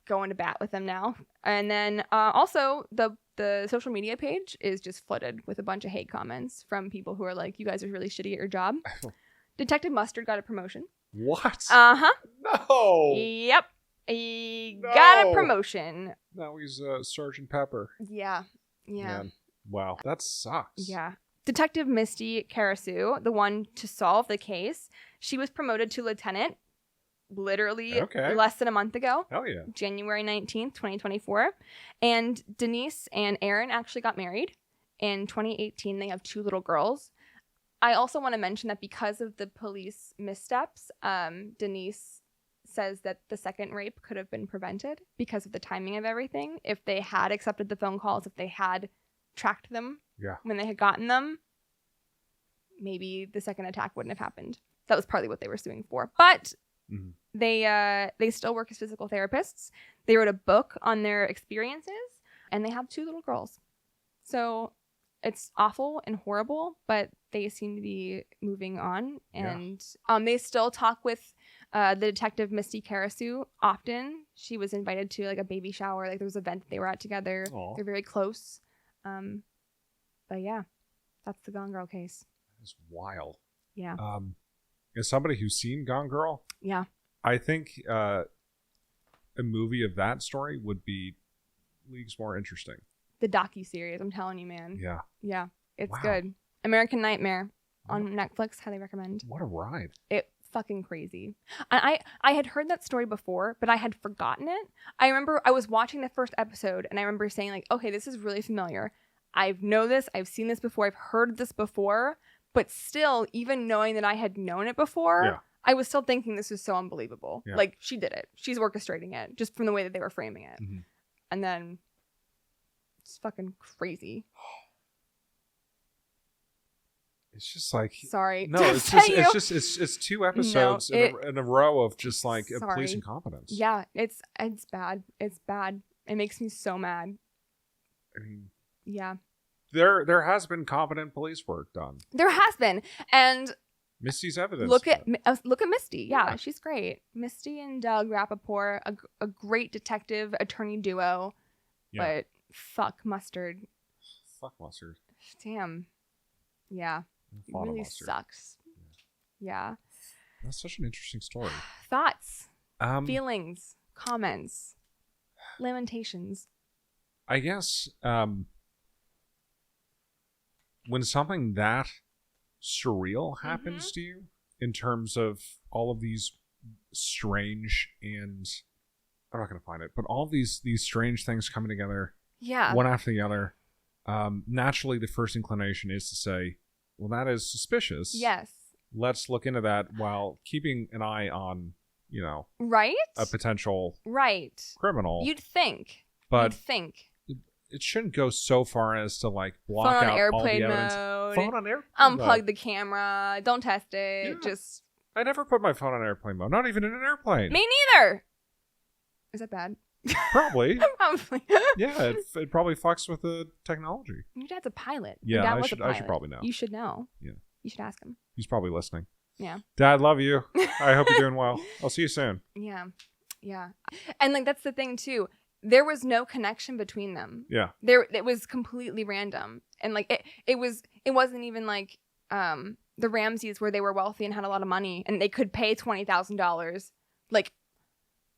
going to bat with them now. And then also the social media page is just flooded with a bunch of hate comments from people who are like, you guys are really shitty at your job. Detective Mustard got a promotion. What? Uh-huh. No. Yep. He got a promotion. Now he's Sergeant Pepper. Yeah. Man. Wow. That sucks. Yeah. Detective Misty Karasu, the one to solve the case, she was promoted to lieutenant literally less than a month ago. Hell yeah. January 19th, 2024. And Denise and Aaron actually got married. In 2018, they have 2 little girls. I also want to mention that because of the police missteps, Denise says that the second rape could have been prevented because of the timing of everything. If they had accepted the phone calls, if they had tracked them when they had gotten them, maybe the second attack wouldn't have happened. That was partly what they were suing for. But they still work as physical therapists. They wrote a book on their experiences, and they have 2 little girls. So it's awful and horrible, but they seem to be moving on. And they still talk with the detective Misty Karasu often. She was invited to like a baby shower. Like there was an event that they were at together. Aww. They're very close. But yeah, that's the Gone Girl case. It's wild. Yeah. As somebody who's seen Gone Girl, I think a movie of that story would be leagues more interesting. The docuseries, I'm telling you, man. Yeah. Yeah, it's good. American Nightmare on Netflix, highly recommend. What a ride. It fucking crazy. I had heard that story before, but I had forgotten it. I remember I was watching the first episode, and I remember saying like, okay, this is really familiar. I know this. I've seen this before. I've heard this before. But still, even knowing that I had known it before, I was still thinking this was so unbelievable. Yeah. Like, she did it. She's orchestrating it, just from the way that they were framing it. And then, it's fucking crazy. It's just like... Sorry. No, it's 2 episodes in a row of just like police incompetence. Yeah, it's bad. It's bad. It makes me so mad. I mean... Yeah. There has been competent police work done. There has been, and Misty's evidence. Look at Misty. Yeah, she's great. Misty and Doug Rappaport, a great detective attorney duo. Yeah. But fuck Mustard. Fuck Mustard. Damn. Yeah. It really sucks. Yeah. That's such an interesting story. Thoughts, feelings, comments, lamentations. I guess. When something that surreal happens to you, in terms of all of these strange and I'm not going to find it, but all these strange things coming together, one after the other, naturally the first inclination is to say, well, that is suspicious. Yes. Let's look into that while keeping an eye on, a potential criminal. You'd think. It shouldn't go so far as to like block out all the evidence. Phone on airplane mode. Unplug the camera. Don't test it. Yeah. I never put my phone on airplane mode. Not even in an airplane. Me neither. Is that bad? Probably. Probably. Yeah, it probably fucks with the technology. Your dad's a pilot. Yeah, I should probably know. You should know. Yeah. You should ask him. He's probably listening. Yeah. Dad, love you. I hope you're doing well. I'll see you soon. Yeah. Yeah. And like that's the thing too. There was no connection between them. Yeah. It was completely random. And like it wasn't even like the Ramseys where they were wealthy and had a lot of money and they could pay $20,000. Like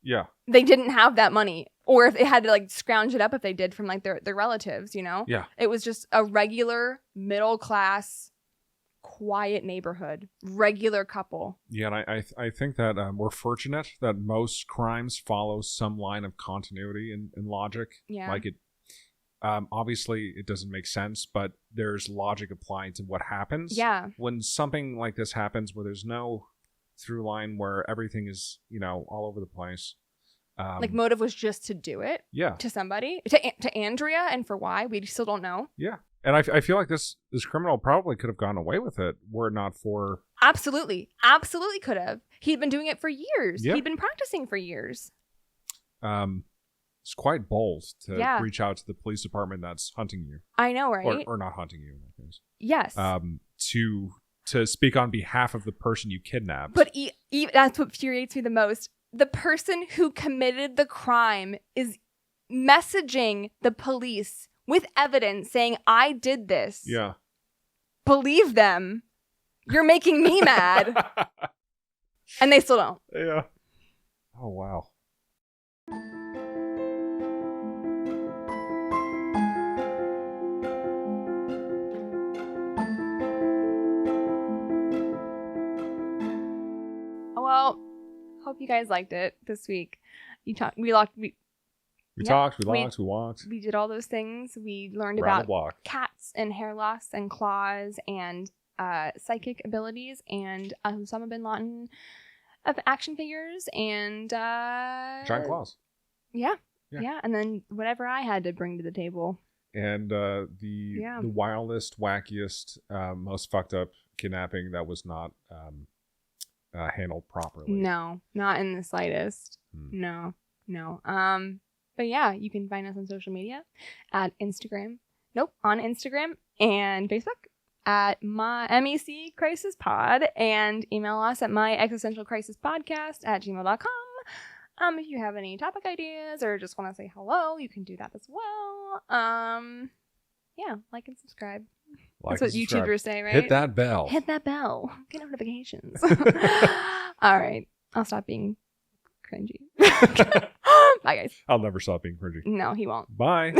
yeah. They didn't have that money. Or if they had to like scrounge it up if they did from like their relatives, you know? Yeah. It was just a regular middle class quiet neighborhood, regular couple. Yeah, and I think that we're fortunate that most crimes follow some line of continuity and logic. Yeah. Like it, obviously it doesn't make sense, but there's logic applied to what happens. Yeah. When something like this happens where there's no through line, where everything is, all over the place. Like motive was just to do it. Yeah. To somebody, to Andrea, and for why, we still don't know. Yeah. And I feel like this criminal probably could have gone away with it were it not for... Absolutely could have. He'd been doing it for years. Yeah. He'd been practicing for years. It's quite bold to reach out to the police department that's hunting you. I know, right? Or not hunting you in that case. Yes. To speak on behalf of the person you kidnapped. But that's what infuriates me the most. The person who committed the crime is messaging the police with evidence saying, I did this. Yeah. Believe them. You're making me mad. And they still don't. Yeah. Oh, wow. Well, hope you guys liked it this week. We talked, we walked. We did all those things. We learned about cats and hair loss and claws and psychic abilities and Osama Bin Laden of action figures and giant claws. Yeah. And then whatever I had to bring to the table. And the wildest, wackiest, most fucked up kidnapping that was not handled properly. No, not in the slightest. No. But yeah, you can find us on social media at Instagram. On Instagram and Facebook at my MEC Crisis Pod, and email us at my Existential Crisis Podcast at gmail.com. If you have any topic ideas or just want to say hello, you can do that as well. Yeah, like and subscribe. That's what YouTubers say, right? Hit that bell. Get notifications. All right. I'll stop being cringy. Bye, guys. I'll never stop being cringy. No, he won't. Bye.